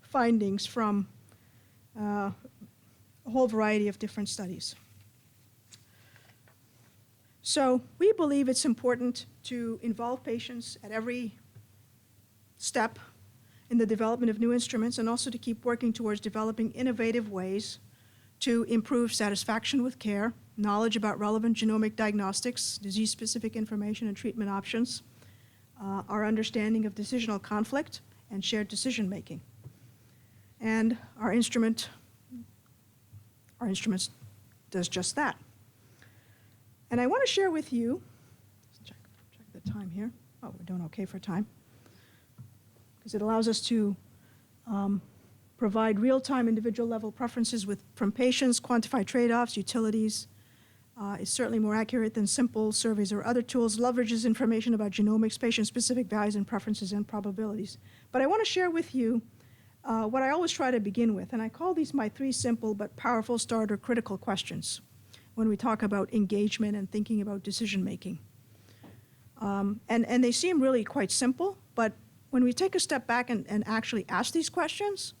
findings from a whole variety of different studies. So we believe it's important to involve patients at every step in the development of new instruments, and also to keep working towards developing innovative ways to improve satisfaction with care, knowledge about relevant genomic diagnostics, disease-specific information and treatment options, our understanding of decisional conflict, and shared decision-making. And our instruments does just that. And I want to share with you, check the time here. Oh, we're doing okay for time. Because it allows us to provide real-time individual level preferences from patients, quantify trade-offs, utilities. It's certainly more accurate than simple surveys or other tools, leverages information about genomics, patient-specific values and preferences and probabilities. But I want to share with you what I always try to begin with, and I call these my 3 simple but powerful starter critical questions when we talk about engagement and thinking about decision-making. And they seem really quite simple, but when we take a step back and actually ask these questions,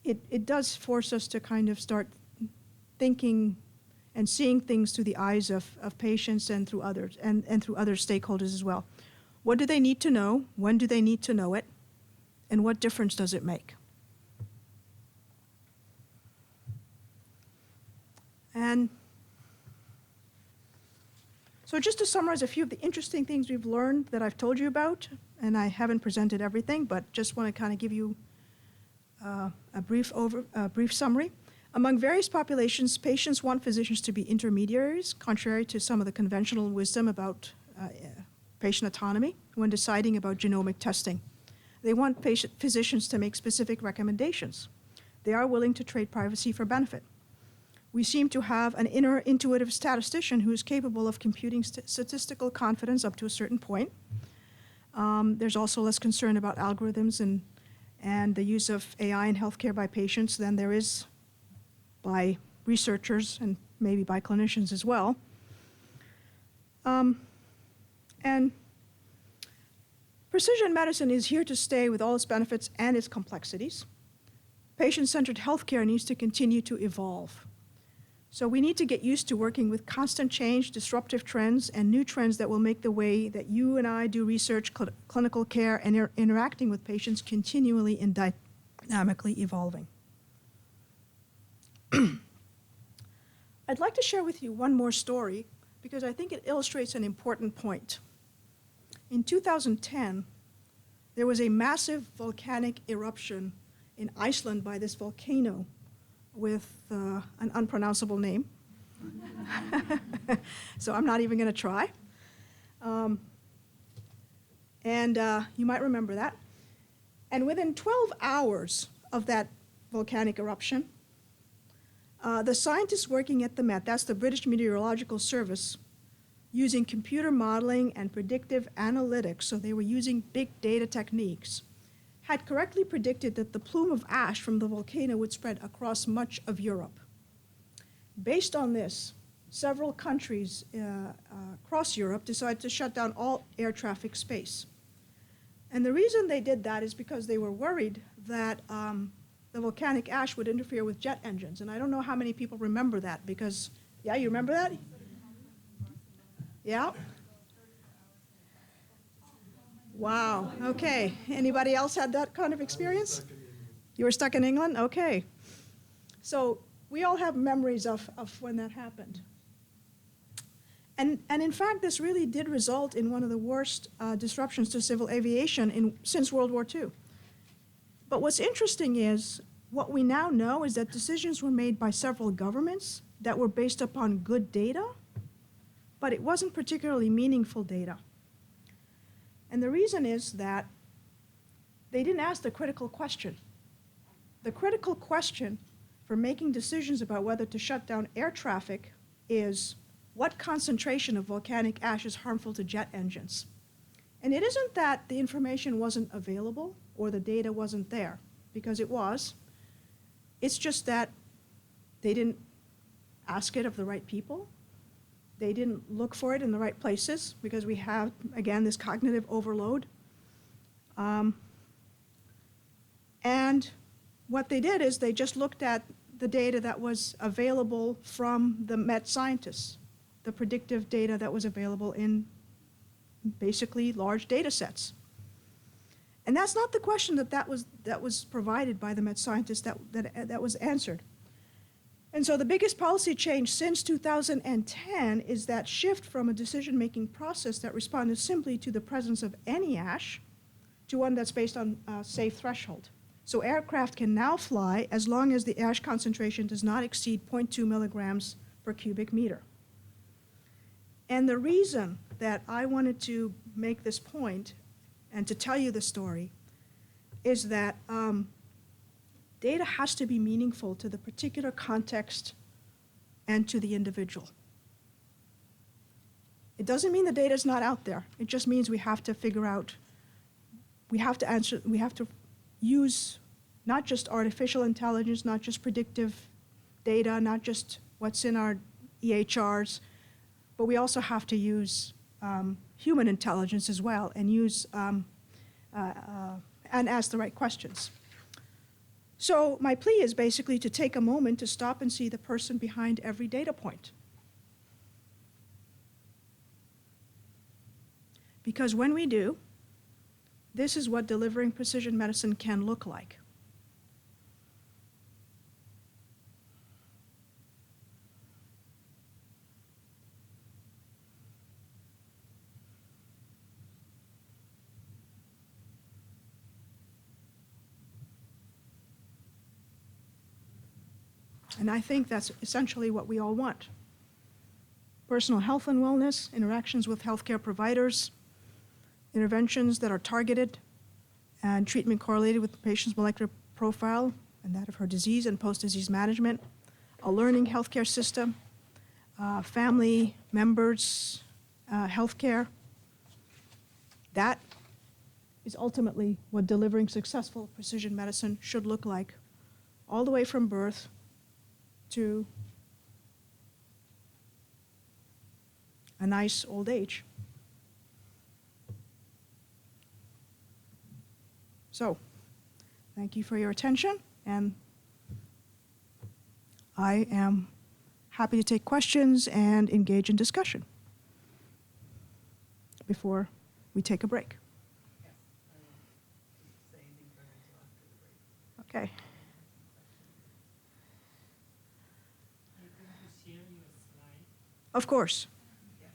it does force us to kind of start thinking and seeing things through the eyes of patients and through others, and through other stakeholders as well. What do they need to know? When do they need to know it? And what difference does it make? And so just to summarize a few of the interesting things we've learned that I've told you about, and I haven't presented everything, but just want to kind of give you a brief summary. Among various populations, patients want physicians to be intermediaries, contrary to some of the conventional wisdom about patient autonomy when deciding about genomic testing. They want physicians to make specific recommendations. they are willing to trade privacy for benefit. We seem to have an inner intuitive statistician who is capable of computing statistical confidence up to a certain point. There's also less concern about algorithms and the use of AI in healthcare by patients than there is by researchers and maybe by clinicians as well. And precision medicine is here to stay with all its benefits and its complexities. Patient-centered healthcare needs to continue to evolve. So we need to get used to working with constant change, disruptive trends, and new trends that will make the way that you and I do research, clinical care, and interacting with patients continually and dynamically evolving. I'd like to share with you one more story because I think it illustrates an important point. In 2010, there was a massive volcanic eruption in Iceland by this volcano with an unpronounceable name. So I'm not even going to try. You might remember that. And within 12 hours of that volcanic eruption, the scientists working at the Met, that's the British Meteorological Service, using computer modeling and predictive analytics, so they were using big data techniques, had correctly predicted that the plume of ash from the volcano would spread across much of Europe. Based on this, several countries across Europe decided to shut down all air traffic space. And the reason they did that is because they were worried that the volcanic ash would interfere with jet engines. And I don't know how many people remember that because, yeah, you remember that? Yeah? Wow, okay. Anybody else had that kind of experience? You were stuck in England? Okay. So we all have memories of when that happened. And in fact, this really did result in one of the worst disruptions to civil aviation since World War II. But what's interesting is what we now know is that decisions were made by several governments that were based upon good data, but it wasn't particularly meaningful data. And the reason is that they didn't ask the critical question. The critical question for making decisions about whether to shut down air traffic is what concentration of volcanic ash is harmful to jet engines. And it isn't that the information wasn't available or the data wasn't there, because it was. It's just that they didn't ask it of the right people. They didn't look for it in the right places because we have, again, this cognitive overload. And what they did is they just looked at the data that was available from the Met scientists, the predictive data that was available in basically large data sets. And that's not the question that was provided by the Met scientists that was answered. And so the biggest policy change since 2010 is that shift from a decision-making process that responded simply to the presence of any ash to one that's based on a safe threshold. So aircraft can now fly as long as the ash concentration does not exceed 0.2 milligrams per cubic meter. And the reason that I wanted to make this point and to tell you the story is that data has to be meaningful to the particular context and to the individual. It doesn't mean the data is not out there. It just means we have to figure out, we have to use not just artificial intelligence, not just predictive data, not just what's in our EHRs, but we also have to use human intelligence as well and use and ask the right questions. So my plea is basically to take a moment to stop and see the person behind every data point. Because when we do, this is what delivering precision medicine can look like. And I think that's essentially what we all want. Personal health and wellness, interactions with healthcare providers, interventions that are targeted and treatment correlated with the patient's molecular profile and that of her disease and post-disease management, a learning healthcare system, family members, healthcare. That is ultimately what delivering successful precision medicine should look like, all the way from birth to a nice old age. So, thank you for your attention, and I am happy to take questions and engage in discussion before we take a break. Yes, I will say anything further until after the break. Okay. Are you going to share your slide? Of course. Yes.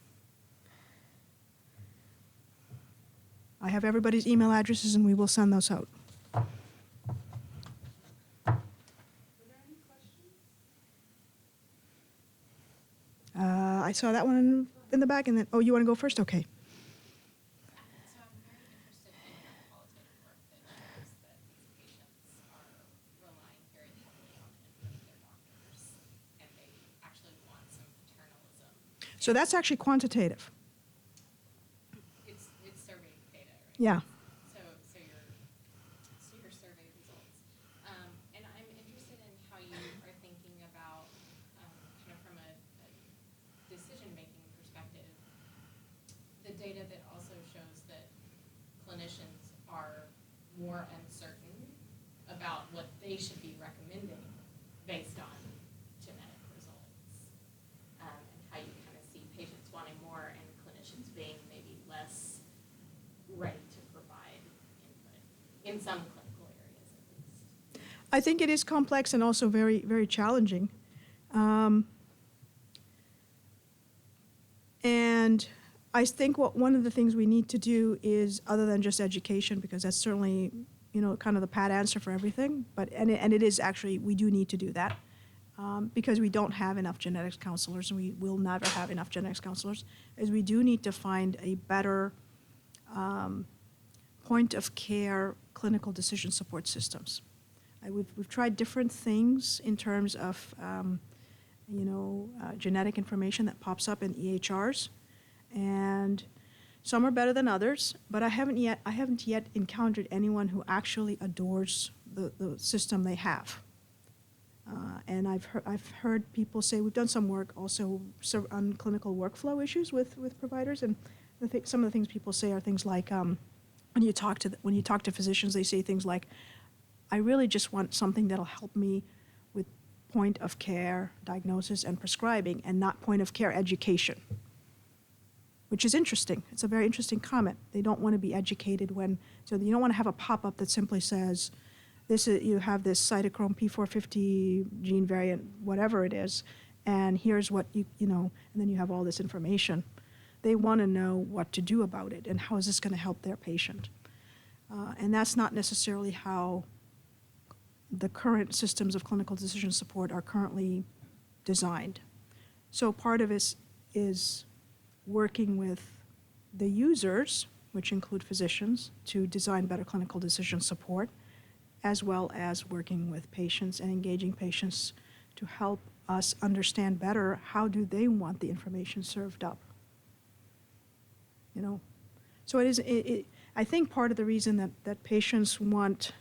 I have everybody's email addresses, and we will send those out. Were there any questions? I saw that one in the back, and then, oh, you want to go first? Okay. So I'm very interested in your qualitative work that shows that these patients are relying very heavily on input of their doctors, and they actually want some paternalism. So that's actually quantitative. It's survey data, right? Yeah. So your survey results. And I'm interested in how you are thinking about, kind of from a decision-making perspective, the data that also shows that clinicians are more uncertain about what they should be recommending based on genetic results. And how you kind of see patients wanting more and clinicians being maybe less ready to provide input in some clinical areas at least. I think it is complex and also very, very challenging. And I think one of the things we need to do is, other than just education, because that's certainly, kind of the pat answer for everything, and it is actually, we do need to do that, because we don't have enough genetics counselors, and we will never have enough genetics counselors, is we do need to find a better point of care clinical decision support systems. We've tried different things in terms of genetic information that pops up in EHRs, and some are better than others, but I haven't yet encountered anyone who actually adores the system they have. And I've heard people say, we've done some work also on clinical workflow issues with providers, and some of the things people say are things like, when you talk to physicians, they say things like, I really just want something that'll help me with point of care diagnosis and prescribing, and not point of care education, which is interesting. It's a very interesting comment. They don't want to be educated so you don't want to have a pop-up that simply says, you have this cytochrome P450 gene variant, whatever it is, and here's what and then you have all this information. They want to know what to do about it and how is this going to help their patient. And that's not necessarily how the current systems of clinical decision support are currently designed. So part of it is working with the users, which include physicians, to design better clinical decision support, as well as working with patients and engaging patients to help us understand better how do they want the information served up. So I think part of the reason that patients want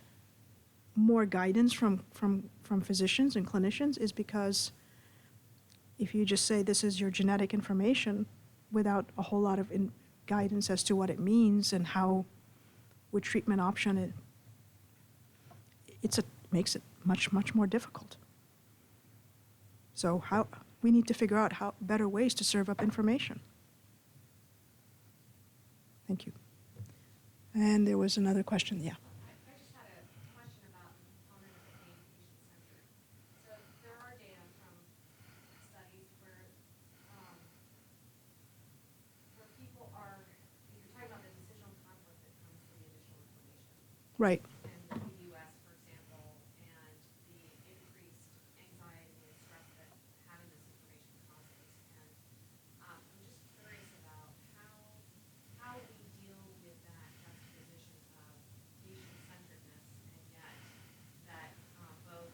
more guidance from physicians and clinicians is because if you just say this is your genetic information without a whole lot of guidance as to what it means and which treatment option makes it much, much more difficult. So we need to figure out better ways to serve up information. Thank you. And there was another question, yeah. I just had a question about the component of it being patient-centered. So there are data from studies where people are, if you're talking about the decisional conflict that comes from the additional information. Right. And the US, for example, and the increased anxiety and stress that having this information causes. And I'm just curious about how we deal with that juxtaposition of patient-centeredness and yet that both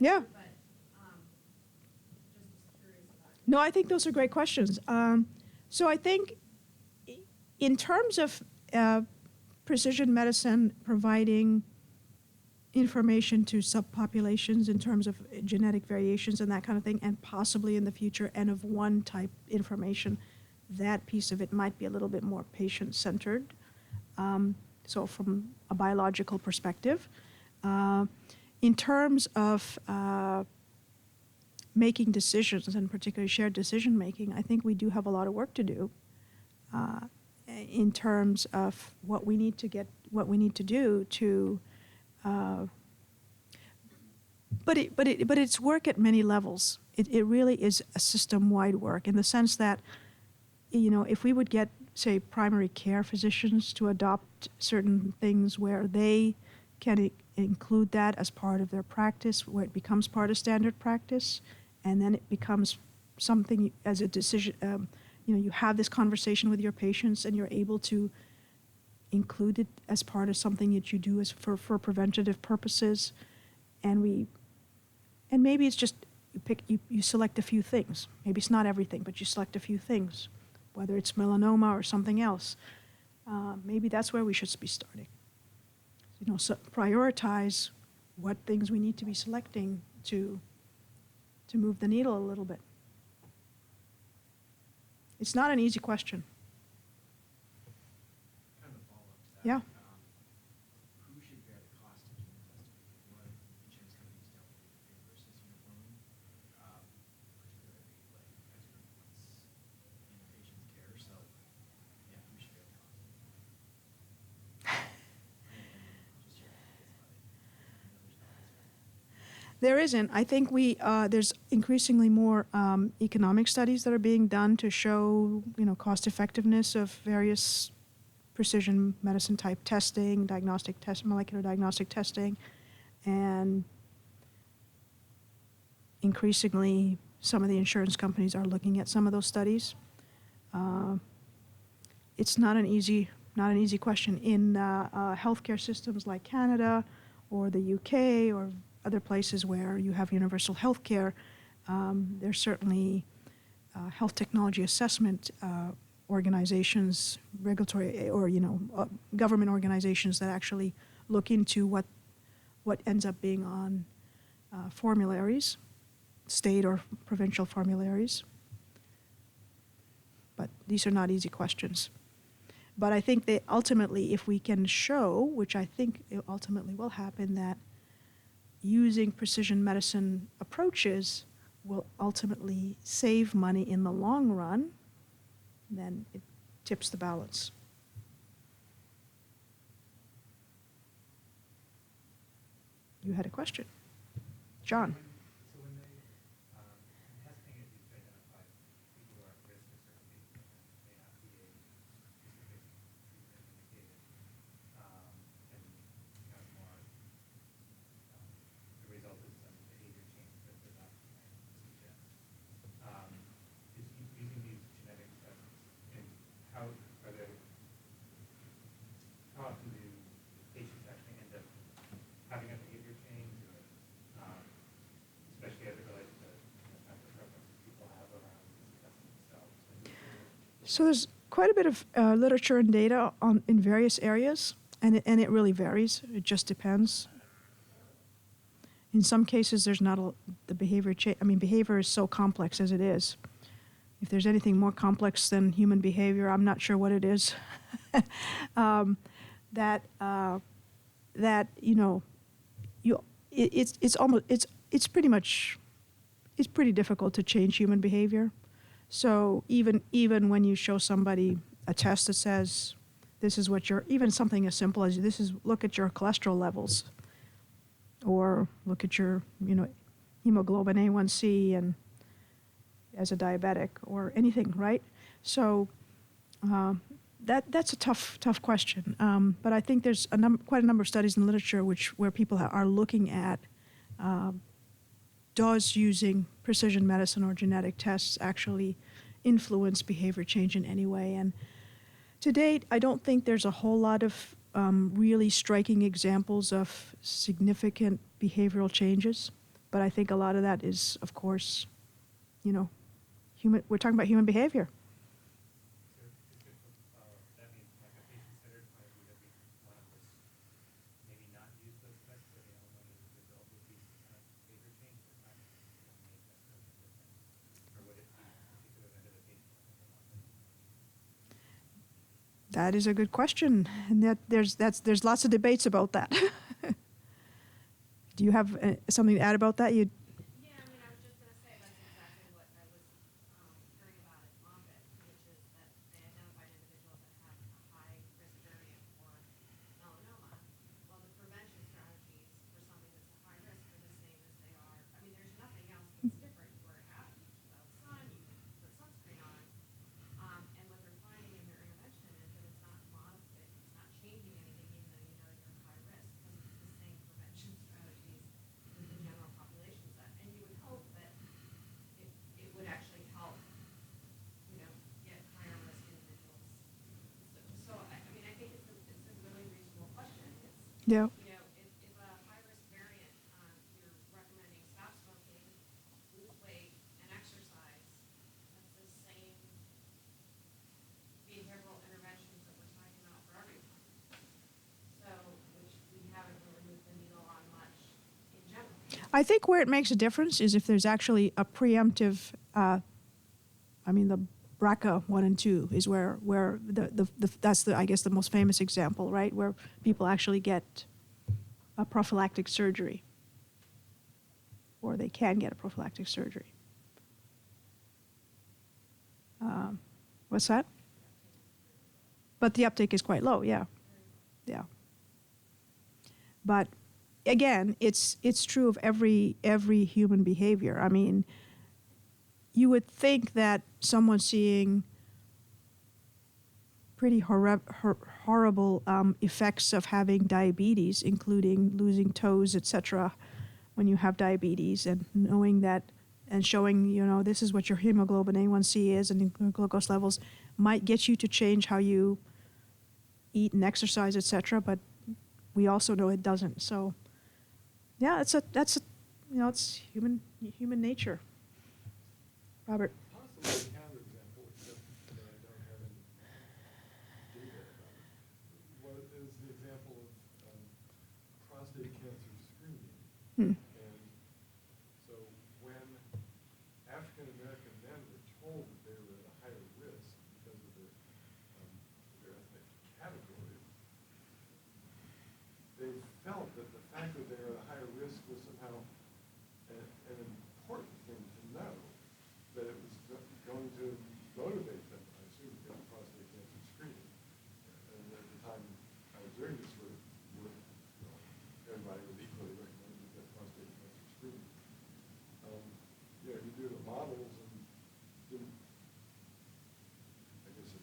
Yeah. But, just was curious about it. No, I think those are great questions. So I think in terms of precision medicine providing information to subpopulations in terms of genetic variations and that kind of thing, and possibly in the future N of 1 type information, that piece of it might be a little bit more patient-centered. So from a biological perspective. In terms of making decisions, and particularly shared decision-making, I think we do have a lot of work to do in terms of what we need to do to but it's work at many levels. It really is a system-wide work in the sense that, you know, if we would get, say, primary care physicians to adopt certain things where they can include that as part of their practice, where it becomes part of standard practice, and then it becomes something as a decision, you know, you have this conversation with your patients and you're able to include it as part of something that you do as for preventative purposes, and maybe it's just you select a few things. Maybe it's not everything, but you select a few things, whether it's melanoma or something else. Maybe that's where we should be starting. You know, so prioritize what things we need to be selecting to move the needle a little bit. It's not an easy question. Kind of a follow-up to that. Yeah. Who should bear the cost of gene testing? What insurance companies don't reimburse us uniformly, particularly like expert points in a patient's care. So, yeah, who should bear the cost? Just your ideas about it. I know there's no answer. There isn't. I think there's increasingly more economic studies that are being done to show, you know, cost effectiveness of various precision medicine type testing, molecular diagnostic testing, and increasingly some of the insurance companies are looking at some of those studies. It's not an easy question in healthcare systems like Canada or the UK or other places where you have universal health care. There's certainly health technology assessment organizations, regulatory or, you know, government organizations that actually look into what ends up being on formularies, state or provincial formularies. But these are not easy questions. But I think that ultimately, if we can show, which I think it ultimately will happen, that using precision medicine approaches will ultimately save money in the long run, then it tips the balance. You had a question. John. So when they, in testing it, you identify people who are at risk of certain things that may not be a specific treatment indicated, and kind of more, the result is some behavior change that the doctor might suggest. Is using these genetic tests, and how often do patients actually end up having a behavior change, or especially as it relates to the kinds of preferences people have around testing themselves? So there's quite a bit of literature and data in various areas, and it really varies. It just depends. In some cases, there's not the behavior change. I mean, behavior is so complex as it is. If there's anything more complex than human behavior, I'm not sure what it is. That you know, it's pretty difficult to change human behavior. So even when you show somebody a test that says this is what even something as simple as look at your cholesterol levels, or look at your, you know, hemoglobin A1C and as a diabetic or anything, right? So that's a tough question. But I think there's quite a number of studies in the literature where people are looking at does using precision medicine or genetic tests actually influence behavior change in any way? And to date, I don't think there's a whole lot of really striking examples of significant behavioral changes. But I think a lot of that is, of course, you know, we're talking about human behavior. That means like a patient-centered point of view that we want to just maybe not use those tests, but the only one is the result with these kind of behavior change, or not make that sort of difference? Or would it be particular to the patient? That is a good question, and there's lots of debates about that. Do you have something to add about that? Yeah, I mean, I was just gonna say, that's exactly what I was hearing about at Moffitt, which is that they identified individuals that have a high risk variant for melanoma. Well, the prevention strategies for something that's a high risk are the same as they are. I mean, there's nothing else that's different. You wear a hat, you keep out the sun, you put sunscreen on. And what they're finding in their intervention is that it's not changing anything, even though you know you're high risk, because it's the same prevention strategies that the general population set. And you would hope that it would actually help, get higher risk individuals. So I mean, I think it's a really reasonable question. Yeah. If a high risk variant, you're recommending stop smoking, lose weight, and exercise, that's the same behavioral interventions that we're talking about for everyone. So, which we haven't really moved the needle on much in general. I think where it makes a difference is if there's actually a preemptive, the BRCA 1 and 2 is where that's I guess the most famous example, right? Where people actually get a prophylactic surgery, or they can get a prophylactic surgery. What's that? But the uptake is quite low, yeah. Yeah. But again, it's true of every human behavior. I mean, you would think that someone seeing pretty horrible effects of having diabetes, including losing toes, etc., when you have diabetes, and knowing that and showing, this is what your hemoglobin A1C is and your glucose levels, might get you to change how you eat and exercise, etc. But we also know it doesn't. So, yeah, it's human nature. Robert. Possibly a counterexample, except that I don't have any data about it. What is the example of prostate cancer screening? Hmm. And so when African American men were told that they were at a higher risk because of their ethnic category, they felt that the fact that they were at a higher risk was somehow an important thing to know, that it was going to motivate them, I assume, to get prostate cancer screening. And at the time I was doing this work, everybody was equally recommended to get prostate cancer screening. You do the models and didn't, I guess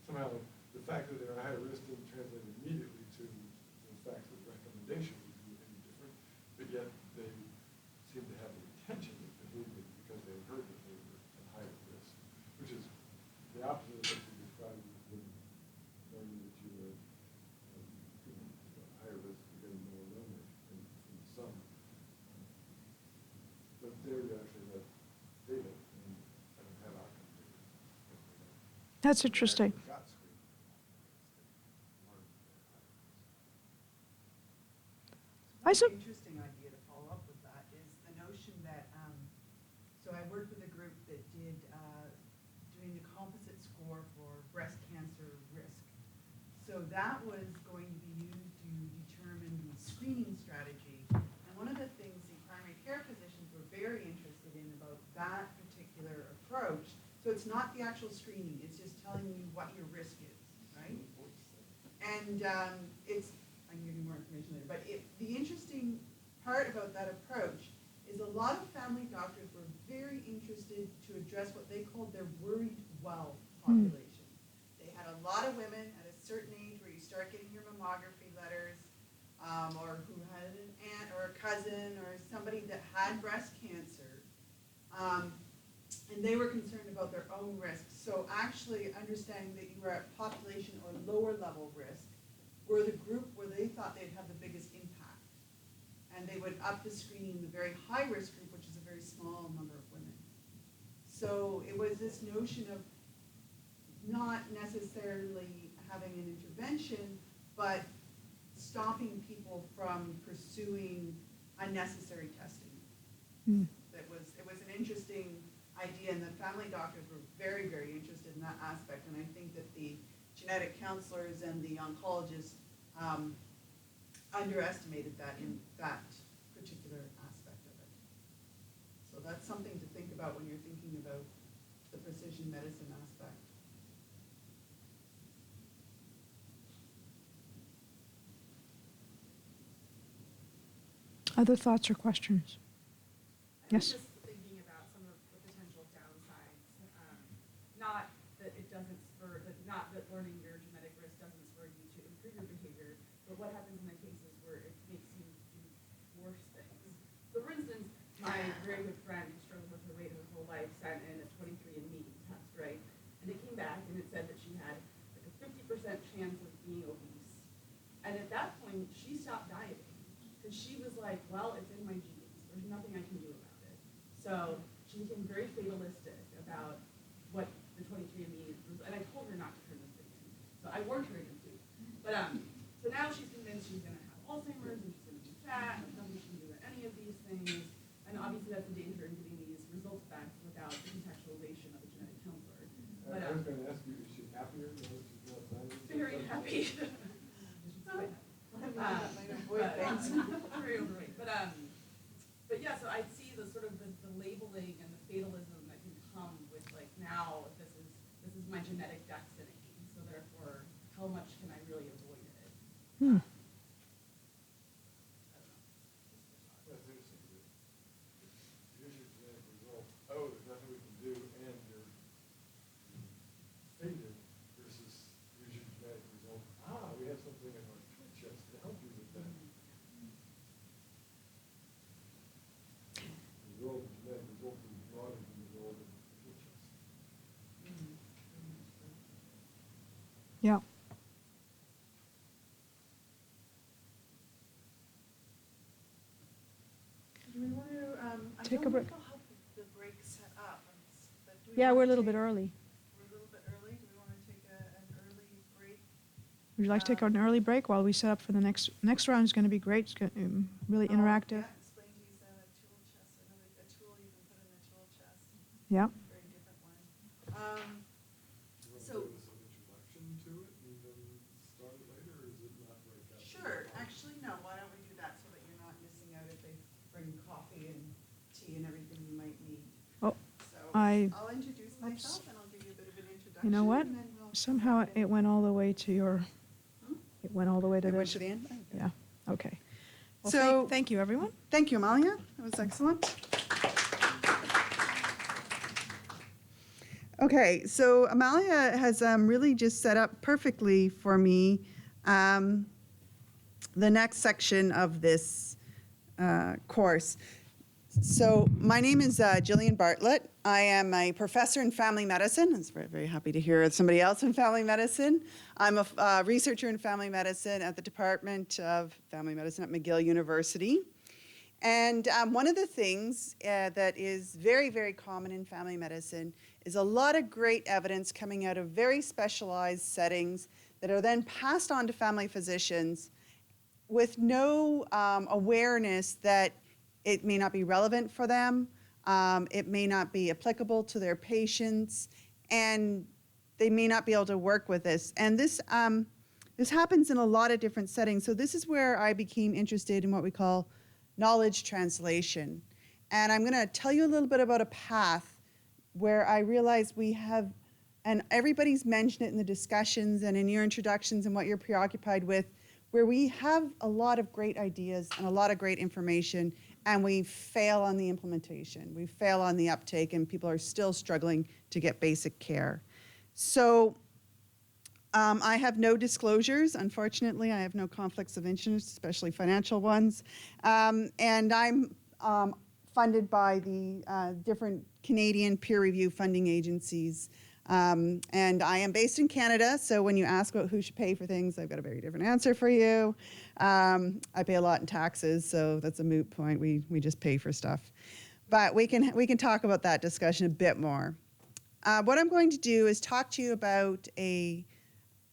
somehow the fact that they're at higher risk didn't translate immediately to the fact that the recommendation would be any different, but yet they seemed to have the intention of behaving because they heard that they were at higher risk, which is the opposite of what you described with knowing that you were at higher risk of getting melanoma from the sun. But there you actually have data and haven't had outcome data. That's interesting. One interesting idea to follow up with that is the notion that, so I worked with a group that did doing the composite score for breast cancer risk. So that was going to be used to determine the screening strategy. And one of the things the primary care physicians were very interested in about that particular approach, so it's not the actual screening, it's just telling you what your risk is, right? And I can give you more information later, but the interesting part about that approach is a lot of family doctors were very interested to address what they called their worried well population. They had a lot of women at a certain age where you start getting your mammography letters, or who had an aunt or a cousin or somebody that had breast cancer, and they were concerned about their own risks. So actually understanding that you were at population or lower level risk were the group where they thought they'd have the biggest impact. And and they would up the screening in the very high-risk group, which is a very small number of women. So it was this notion of not necessarily having an intervention, but stopping people from pursuing unnecessary testing. It was an interesting idea, and the family doctors were very, very interested in that aspect, and I think that the genetic counselors and the oncologists underestimated that in that particular aspect of it. So that's something to think about when you're thinking about the precision medicine aspect. Other thoughts or questions? Yes. Just thinking about some of the potential downsides. Not that it doesn't spur, not that learning your genetic risk doesn't spur you to improve your behavior, but what happens in the cases where it makes you do worse things. So for instance, my very good friend who struggled with her weight her whole life sent in a 23andMe test, right? And it came back and it said that she had like a 50% chance of being obese. And at that point, she stopped dieting. Because she was like, well, it's in my genes. There's nothing I can do about it. So she became very fatalistic about what the 23andMe was. And I told her not to turn this thing in. So I warned her against it. But so now she's convinced she's going to have Alzheimer's and she's going to be fat and nothing she can do about any of these things. And obviously that's a danger in getting these results back without the contextualization of a genetic counselor. But, I was going to ask you, is she happier now that she's not dying? very happy. Very overweight, but yeah. So I see the sort of the labeling and the fatalism that can come with like now this is my genetic destiny. So therefore, how much can I really avoid it? That's interesting. Here's your genetic result. Oh, there's nothing we can do, and you're faded versus here's your genetic result. Ah, we have something in our tool chest to help you with that. The role of the genetic result is broader than the role of the tool chest. Yeah. Do we want to, Take a I break. don't know how the break set up, but do we Yeah, wanna we're a little bit take- early. We're a little bit early. Do we want to take an early break? Would you like to take an early break while we set up for the next round? Is going to be great. It's going to be really interactive. Yeah, explain to use a tool chest, a tool you can put in a tool chest. Yeah. Very different one. Do you want to So- give us an introduction to it and then start it later, or is it not right after? Sure, actually, no, why don't we do that so that you're not missing out if they bring coffee and tea and everything you might need. Oh, So I'll introduce myself and I'll give you a bit of an introduction. You know what? and then we'll Somehow jump in. it went all the way to your. It went all the way to It went this. to the end? Yeah. Okay. Well, So- thank you, everyone. Thank you, Amalia. That was excellent. Okay, so Amalia has really just set up perfectly for me the next section of this course. So my name is Jillian Bartlett. I am a professor in family medicine. I was very, very happy to hear somebody else in family medicine. I'm a researcher in family medicine at the Department of Family Medicine at McGill University. And one of the things that is very, very common in family medicine is a lot of great evidence coming out of very specialized settings that are then passed on to family physicians with no awareness that it may not be relevant for them, it may not be applicable to their patients, and they may not be able to work with this. And this happens in a lot of different settings. So this is where I became interested in what we call knowledge translation. And I'm going to tell you a little bit about a path where I realized we have, and everybody's mentioned it in the discussions and in your introductions and what you're preoccupied with, where we have a lot of great ideas and a lot of great information, and we fail on the implementation. We fail on the uptake, and people are still struggling to get basic care. So I have no disclosures. Unfortunately, I have no conflicts of interest, especially financial ones. And I'm funded by the different Canadian peer review funding agencies And I am based in Canada, so when you ask about who should pay for things, I've got a very different answer for you. I pay a lot in taxes, so that's a moot point. We just pay for stuff. But we can talk about that discussion a bit more. What I'm going to do is talk to you about a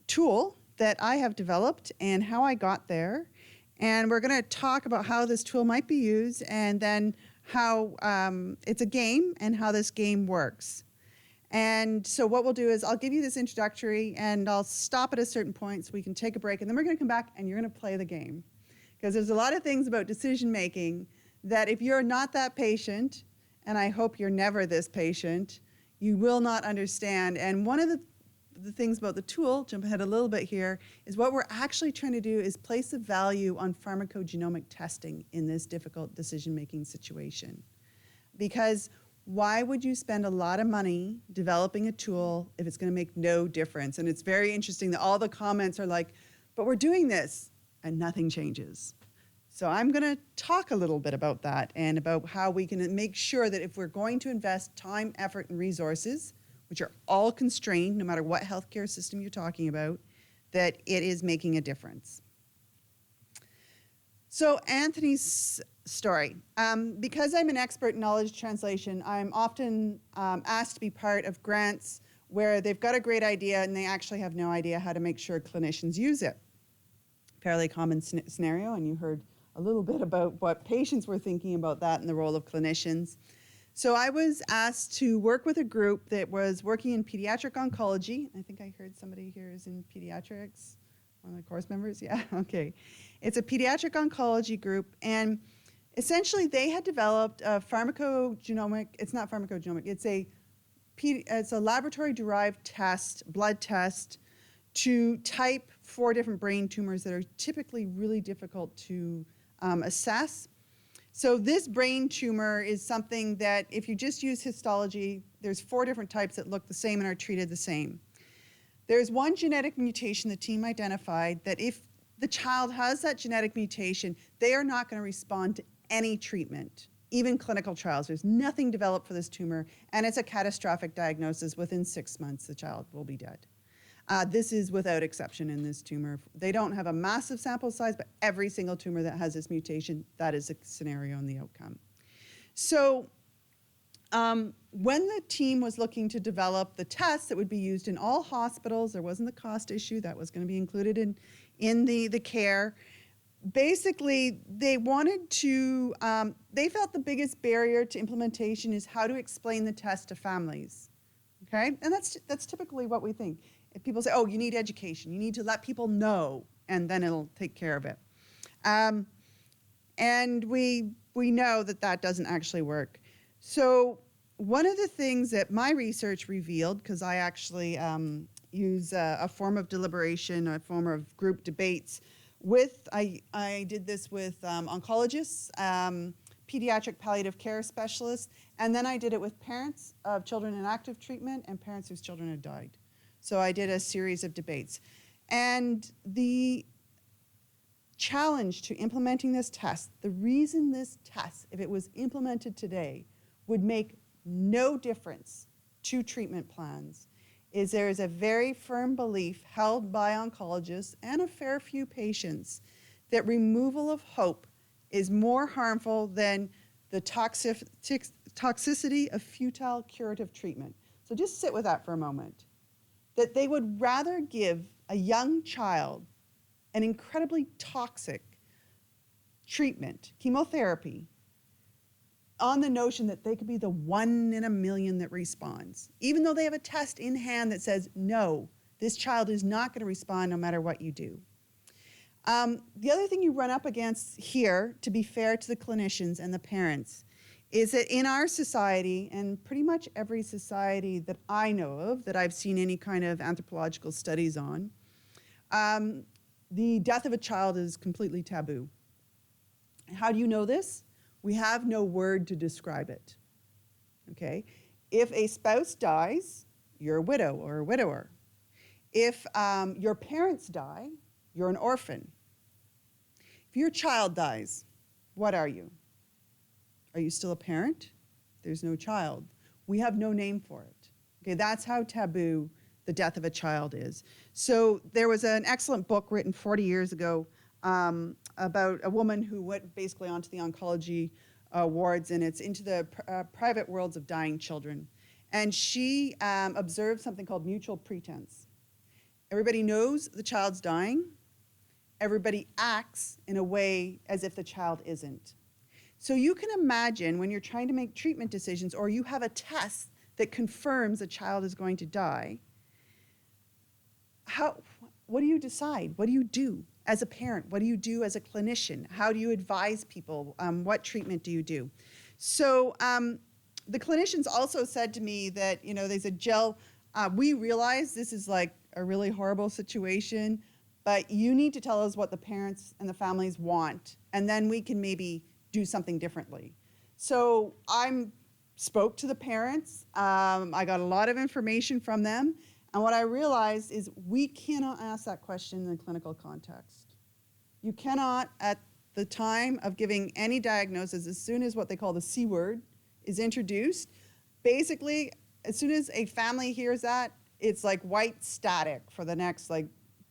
tool that I have developed and how I got there. And we're going to talk about how this tool might be used and then how it's a game and how this game works. And so what we'll do is I'll give you this introductory and I'll stop at a certain point so we can take a break, and then we're going to come back and you're going to play the game. Because there's a lot of things about decision making that if you're not that patient, and I hope you're never this patient, you will not understand. And one of the things about the tool, jump ahead a little bit here, is what we're actually trying to do is place a value on pharmacogenomic testing in this difficult decision-making situation. Because why would you spend a lot of money developing a tool if it's going to make no difference? And it's very interesting that all the comments are like, but we're doing this, and nothing changes. So I'm going to talk a little bit about that and about how we can make sure that if we're going to invest time, effort, and resources, which are all constrained no matter what healthcare system you're talking about, that it is making a difference. So Anthony's story. Because I'm an expert in knowledge translation, I'm often asked to be part of grants where they've got a great idea and they actually have no idea how to make sure clinicians use it. Fairly common scenario, and you heard a little bit about what patients were thinking about that and the role of clinicians. So I was asked to work with a group that was working in pediatric oncology. I think I heard somebody here is in pediatrics, one of the course members, yeah, okay. It's a pediatric oncology group, and essentially they had developed a pharmacogenomic, it's not pharmacogenomic, it's a laboratory-derived test, blood test, to type 4 different brain tumors that are typically really difficult to assess. So this brain tumor is something that if you just use histology, there's 4 different types that look the same and are treated the same. There's one genetic mutation the team identified that if the child has that genetic mutation, they are not going to respond to any treatment, even clinical trials. There's nothing developed for this tumor, and it's a catastrophic diagnosis. Within 6 months, the child will be dead. This is without exception in this tumor. They don't have a massive sample size, but every single tumor that has this mutation, that is a scenario in the outcome. So when the team was looking to develop the test that would be used in all hospitals, there wasn't the cost issue, that was going to be included in the care. Basically, they wanted to, they felt the biggest barrier to implementation is how to explain the test to families, okay? And that's typically what we think. If people say, oh, you need education, you need to let people know, and then it'll take care of it. And we know that that doesn't actually work. So one of the things that my research revealed, because I actually use a form of deliberation, a form of group debates with, I did this with oncologists, pediatric palliative care specialists, and then I did it with parents of children in active treatment and parents whose children had died. So I did a series of debates. And the challenge to implementing this test, the reason this test, if it was implemented today, would make no difference to treatment plans, is there is a very firm belief held by oncologists and a fair few patients that removal of hope is more harmful than the toxicity of futile curative treatment. So just sit with that for a moment. That they would rather give a young child an incredibly toxic treatment, chemotherapy, on the notion that they could be the 1 in a million that responds, even though they have a test in hand that says, no, this child is not going to respond no matter what you do. The other thing you run up against here, to be fair to the clinicians and the parents, is that in our society, and pretty much every society that I know of, that I've seen any kind of anthropological studies on, the death of a child is completely taboo. How do you know this? We have no word to describe it, okay? If a spouse dies, you're a widow or a widower. If your parents die, you're an orphan. If your child dies, what are you? Are you still a parent? There's no child. We have no name for it, Okay, that's how taboo the death of a child is. So there was an excellent book written 40 years ago about a woman who went basically onto the oncology wards, and it's into the private worlds of dying children. And she observed something called mutual pretense. Everybody knows the child's dying. Everybody acts in a way as if the child isn't. So you can imagine when you're trying to make treatment decisions, or you have a test that confirms a child is going to die, what do you decide? What do you do as a parent? What do you do as a clinician? How do you advise people? What treatment do you do? So the clinicians also said to me that, they said, Jill, we realize this is like a really horrible situation, but you need to tell us what the parents and the families want, and then we can maybe do something differently. So I spoke to the parents. I got a lot of information from them. And what I realized is we cannot ask that question in the clinical context. You cannot, at the time of giving any diagnosis, as soon as what they call the C word is introduced, basically, as soon as a family hears that, it's like white static for the next,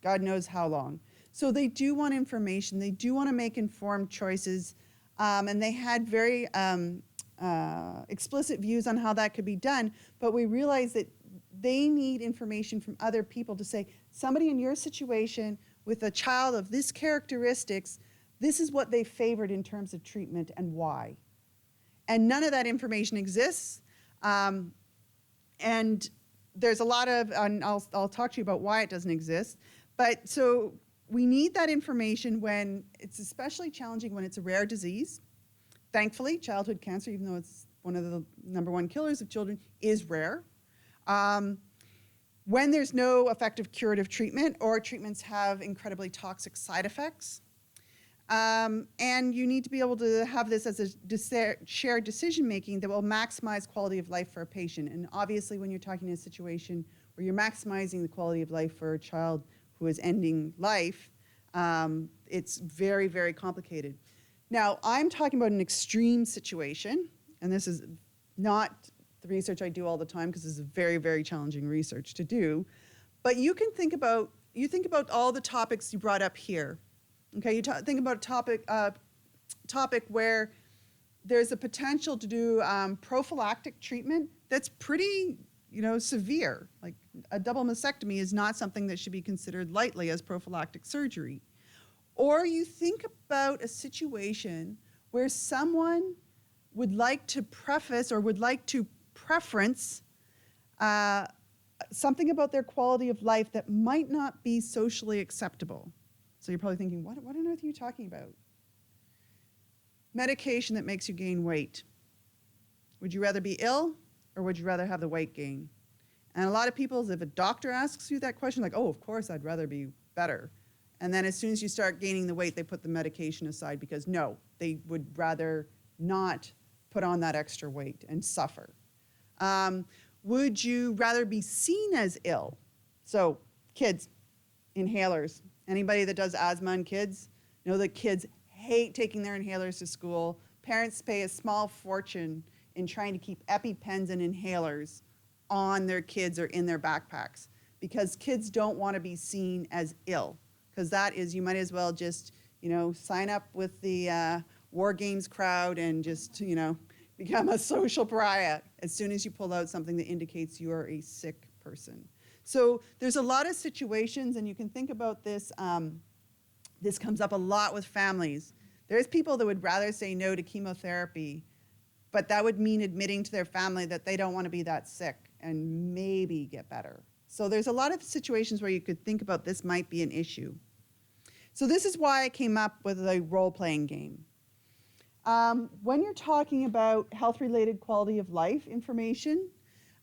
God knows how long. So they do want information. They do want to make informed choices. And they had very explicit views on how that could be done. But we realized that they need information from other people to say, somebody in your situation with a child of this characteristics, this is what they favored in terms of treatment and why. And none of that information exists. And there's a lot of, and I'll talk to you about why it doesn't exist. But so we need that information when it's especially challenging when it's a rare disease. Thankfully, childhood cancer, even though it's one of the #1 killers of children, is rare. When there's no effective curative treatment, or treatments have incredibly toxic side effects. And you need to be able to have this as a shared decision-making that will maximize quality of life for a patient. And obviously, when you're talking in a situation where you're maximizing the quality of life for a child who is ending life, it's very, very complicated. Now, I'm talking about an extreme situation, and this is not the research I do all the time, because this is very, very challenging research to do. But you can think about all the topics you brought up here. Okay, you think about a topic where there's a potential to do prophylactic treatment that's pretty, severe. Like a double mastectomy is not something that should be considered lightly as prophylactic surgery. Or you think about a situation where someone would like to preface or would like to preference something about their quality of life that might not be socially acceptable. So you're probably thinking, what on earth are you talking about? Medication that makes you gain weight. Would you rather be ill, or would you rather have the weight gain? And a lot of people, if a doctor asks you that question, like, oh, of course, I'd rather be better. And then as soon as you start gaining the weight, they put the medication aside because no, they would rather not put on that extra weight and suffer. Would you rather be seen as ill? So kids, inhalers. Anybody that does asthma in kids know that kids hate taking their inhalers to school. Parents pay a small fortune in trying to keep EpiPens and inhalers on their kids or in their backpacks because kids don't want to be seen as ill. Because that is, you might as well just, sign up with the War Games crowd and just, become a social pariah as soon as you pull out something that indicates you are a sick person. So there's a lot of situations, and you can think about this. This comes up a lot with families. There's people that would rather say no to chemotherapy, but that would mean admitting to their family that they don't want to be that sick and maybe get better. So there's a lot of situations where you could think about this might be an issue. So this is why I came up with a role-playing game. When you're talking about health-related quality of life information,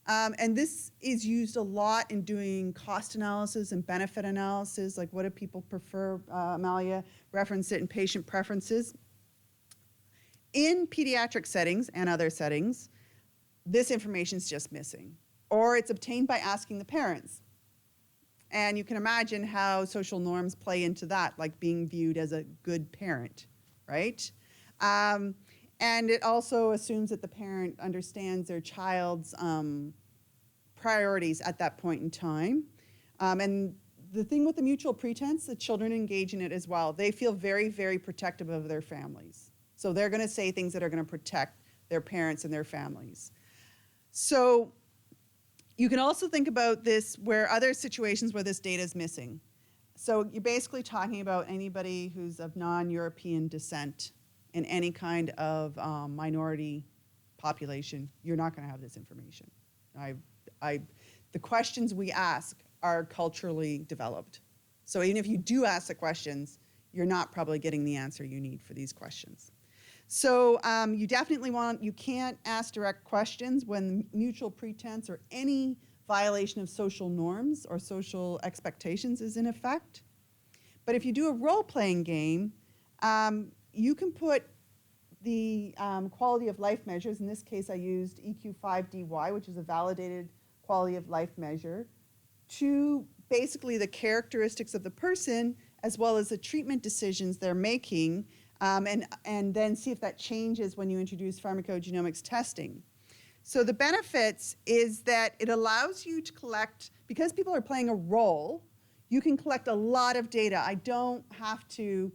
and this is used a lot in doing cost analysis and benefit analysis, like what do people prefer, Amalia referenced it in patient preferences. In pediatric settings and other settings, this information is just missing, or it's obtained by asking the parents. And you can imagine how social norms play into that, like being viewed as a good parent, right? And it also assumes that the parent understands their child's priorities at that point in time. And the thing with the mutual pretense, the children engage in it as well. They feel very, very protective of their families. So they're going to say things that are going to protect their parents and their families. So you can also think about this where other situations where this data is missing. So you're basically talking about anybody who's of non-European descent in any kind of minority population. You're not going to have this information. The questions we ask are culturally developed. So even if you do ask the questions, you're not probably getting the answer you need for these questions. So you definitely you can't ask direct questions when mutual pretense or any violation of social norms or social expectations is in effect. But if you do a role-playing game, you can put the quality of life measures. In this case, I used EQ5DY, which is a validated quality of life measure, to basically the characteristics of the person as well as the treatment decisions they're making, and then see if that changes when you introduce pharmacogenomics testing. So the benefits is that it allows you to collect, because people are playing a role, you can collect a lot of data. I don't have to,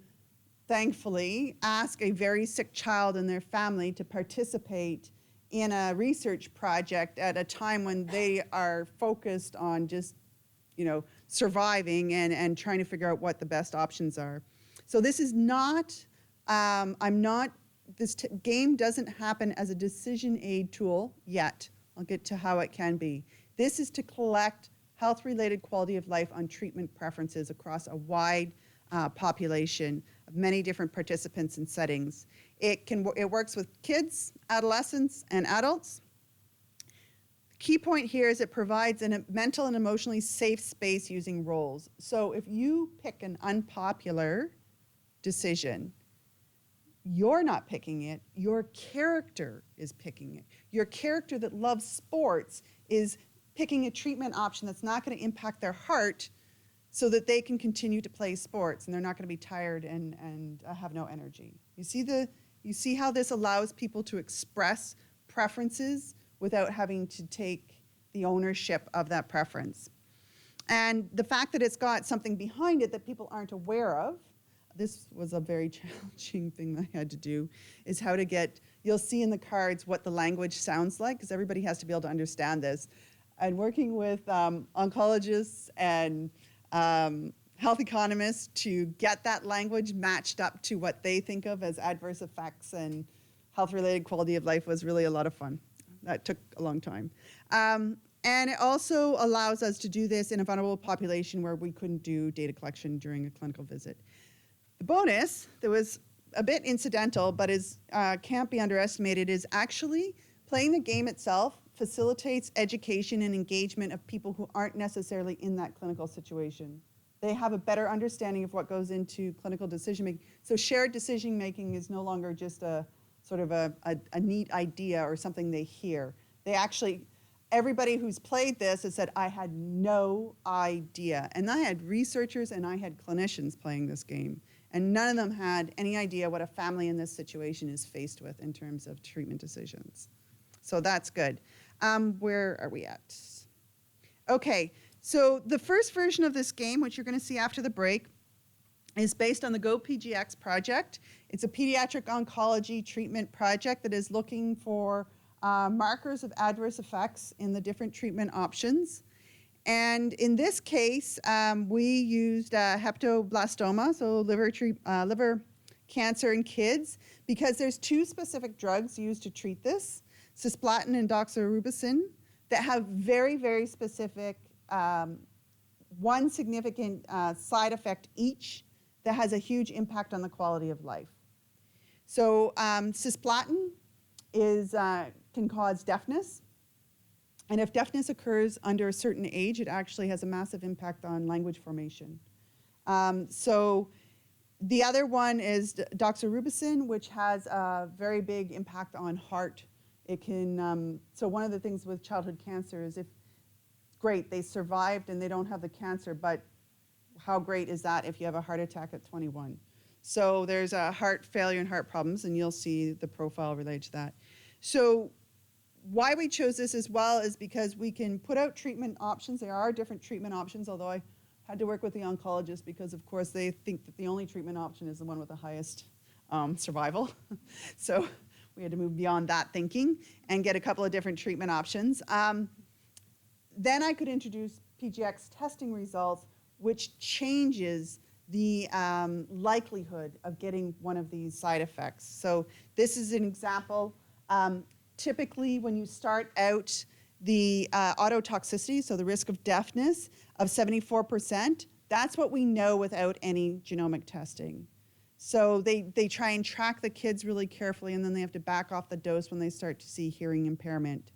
thankfully, ask a very sick child and their family to participate in a research project at a time when they are focused on just, surviving and trying to figure out what the best options are. So this is not, this game doesn't happen as a decision aid tool yet. I'll get to how it can be. This is to collect health-related quality of life on treatment preferences across a wide population of many different participants and settings. It works with kids, adolescents, and adults. The key point here is it provides a mental and emotionally safe space using roles. So if you pick an unpopular decision, you're not picking it, your character is picking it. Your character that loves sports is picking a treatment option that's not going to impact their heart so that they can continue to play sports and they're not going to be tired and have no energy. You see how this allows people to express preferences without having to take the ownership of that preference. And the fact that it's got something behind it that people aren't aware of, this was a very challenging thing that I had to do, is how to get, you'll see in the cards what the language sounds like, because everybody has to be able to understand this. And working with oncologists and health economists to get that language matched up to what they think of as adverse effects and health-related quality of life was really a lot of fun. That took a long time. And it also allows us to do this in a vulnerable population where we couldn't do data collection during a clinical visit. The bonus that was a bit incidental but can't be underestimated is actually playing the game itself facilitates education and engagement of people who aren't necessarily in that clinical situation. They have a better understanding of what goes into clinical decision making. So shared decision making is no longer just a sort of a neat idea or something they hear. They actually, everybody who's played this has said, I had no idea. And I had researchers and I had clinicians playing this game. And none of them had any idea what a family in this situation is faced with in terms of treatment decisions. So that's good. Where are we at? Okay, so the first version of this game, which you're going to see after the break, is based on the GoPGX project. It's a pediatric oncology treatment project that is looking for markers of adverse effects in the different treatment options. And in this case, we used hepatoblastoma, so liver cancer in kids, because there's two specific drugs used to treat this, cisplatin and doxorubicin, that have very, very specific, one significant side effect each that has a huge impact on the quality of life. So cisplatin can cause deafness. And if deafness occurs under a certain age, it actually has a massive impact on language formation. So the other one is doxorubicin, which has a very big impact on heart. It can, so one of the things with childhood cancer is great, they survived and they don't have the cancer, but how great is that if you have a heart attack at 21? So there's a heart failure and heart problems, and you'll see the profile related to that. So why we chose this as well is because we can put out treatment options. There are different treatment options, although I had to work with the oncologist because, of course, they think that the only treatment option is the one with the highest survival. So we had to move beyond that thinking and get a couple of different treatment options. Then I could introduce PGX testing results, which changes the likelihood of getting one of these side effects. So this is an example. Typically, when you start out, the ototoxicity, so the risk of deafness, of 74%, that's what we know without any genomic testing. So they try and track the kids really carefully, and then they have to back off the dose when they start to see hearing impairment.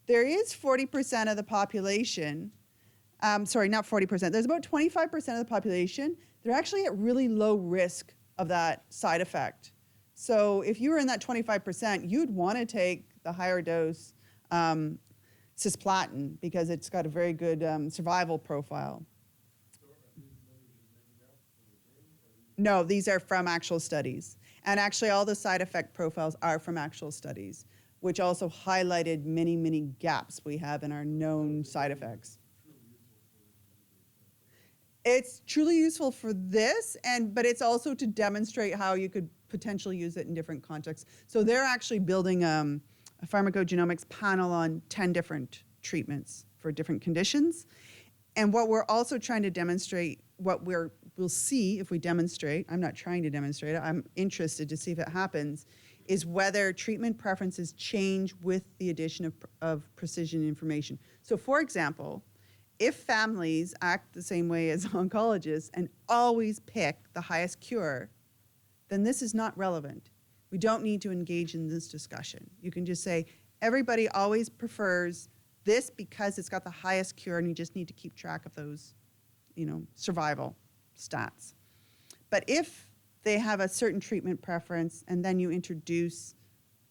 There is 40% of the population, sorry, not 40%, there's about 25% of the population, they're actually at really low risk of that side effect. So if you were in that 25%, you'd want to take the higher dose cisplatin because it's got a very good survival profile. No, these are from actual studies. And actually all the side effect profiles are from actual studies, which also highlighted many, many gaps we have in our known side effects. It's truly useful for this, but it's also to demonstrate how you could potentially use it in different contexts. So they're actually building a pharmacogenomics panel on 10 different treatments for different conditions. And what we're also trying to demonstrate, what we'll see if we demonstrate, I'm not trying to demonstrate it, I'm interested to see if it happens, is whether treatment preferences change with the addition of precision information. So for example, if families act the same way as oncologists and always pick the highest cure, then this is not relevant. We don't need to engage in this discussion. You can just say, everybody always prefers this because it's got the highest cure, and you just need to keep track of those, survival stats. But if they have a certain treatment preference and then you introduce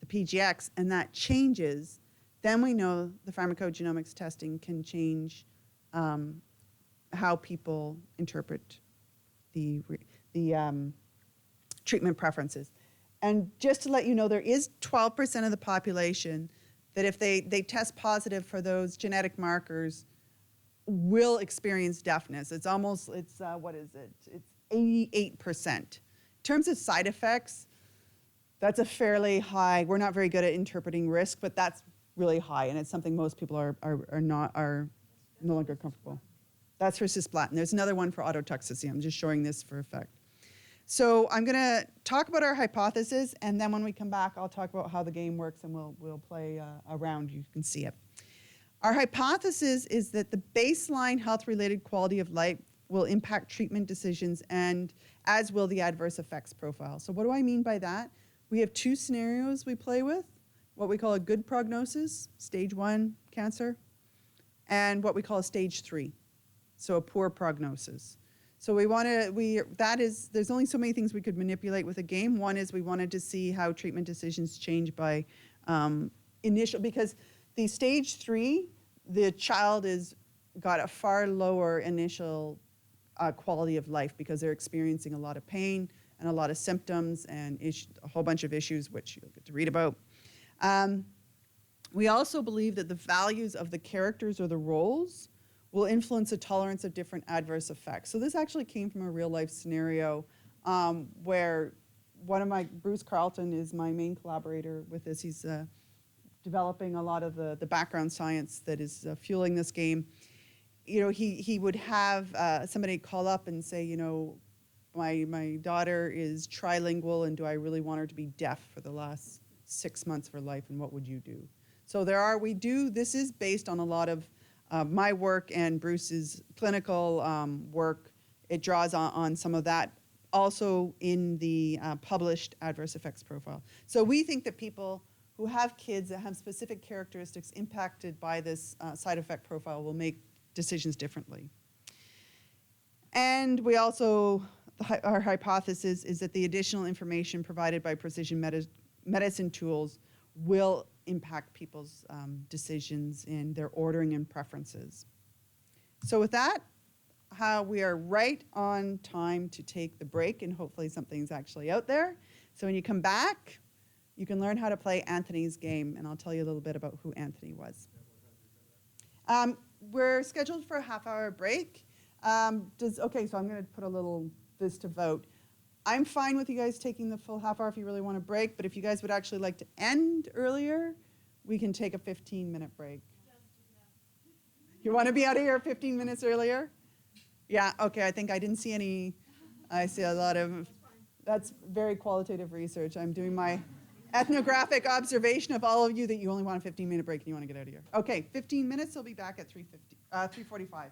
the PGX and that changes, then we know the pharmacogenomics testing can change how people interpret the treatment preferences. And just to let you know, there is 12% of the population that if they test positive for those genetic markers will experience deafness. It's what is it? It's 88%. In terms of side effects, that's a fairly high, we're not very good at interpreting risk, but that's really high, and it's something most people are no longer comfortable. That's for cisplatin. There's another one for ototoxicity. I'm just showing this for effect. So I'm going to talk about our hypothesis, and then when we come back, I'll talk about how the game works, and we'll play around. You can see it. Our hypothesis is that the baseline health-related quality of life will impact treatment decisions, and as will the adverse effects profile. So what do I mean by that? We have two scenarios we play with, what we call a good prognosis, stage 1 cancer, and what we call a stage 3, so a poor prognosis. So there's only so many things we could manipulate with a game. One is we wanted to see how treatment decisions change by because the stage 3, the child got a far lower initial quality of life because they're experiencing a lot of pain and a lot of symptoms and a whole bunch of issues which you'll get to read about. We also believe that the values of the characters or the roles will influence the tolerance of different adverse effects. So this actually came from a real life scenario where Bruce Carlton is my main collaborator with this. He's developing a lot of the background science that is fueling this game. He would have somebody call up and say, my daughter is trilingual, and do I really want her to be deaf for the last 6 months of her life, and what would you do? So this is based on a lot of my work and Bruce's clinical work. It draws on some of that also in the published adverse effects profile. So we think that people who have kids that have specific characteristics impacted by this side effect profile will make decisions differently. And we also, our hypothesis is that the additional information provided by precision medicine tools will impact people's decisions in their ordering and preferences. So with that, we are right on time to take the break, and hopefully something's actually out there. So when you come back, You can learn how to play Anthony's game, and I'll tell you a little bit about who Anthony was. We're scheduled for a half-hour break. Okay, so I'm going to put a little this to vote. I'm fine with you guys taking the full half hour if you really want to break, but if you guys would actually like to end earlier, we can take a 15-minute break. You want to be out of here 15 minutes earlier? Yeah, okay, I think I didn't see any, I see a lot of, that's very qualitative research. I'm doing my ethnographic observation of all of you that you only want a 15-minute break and you want to get out of here. Okay, 15 minutes, we'll be back at 3:45.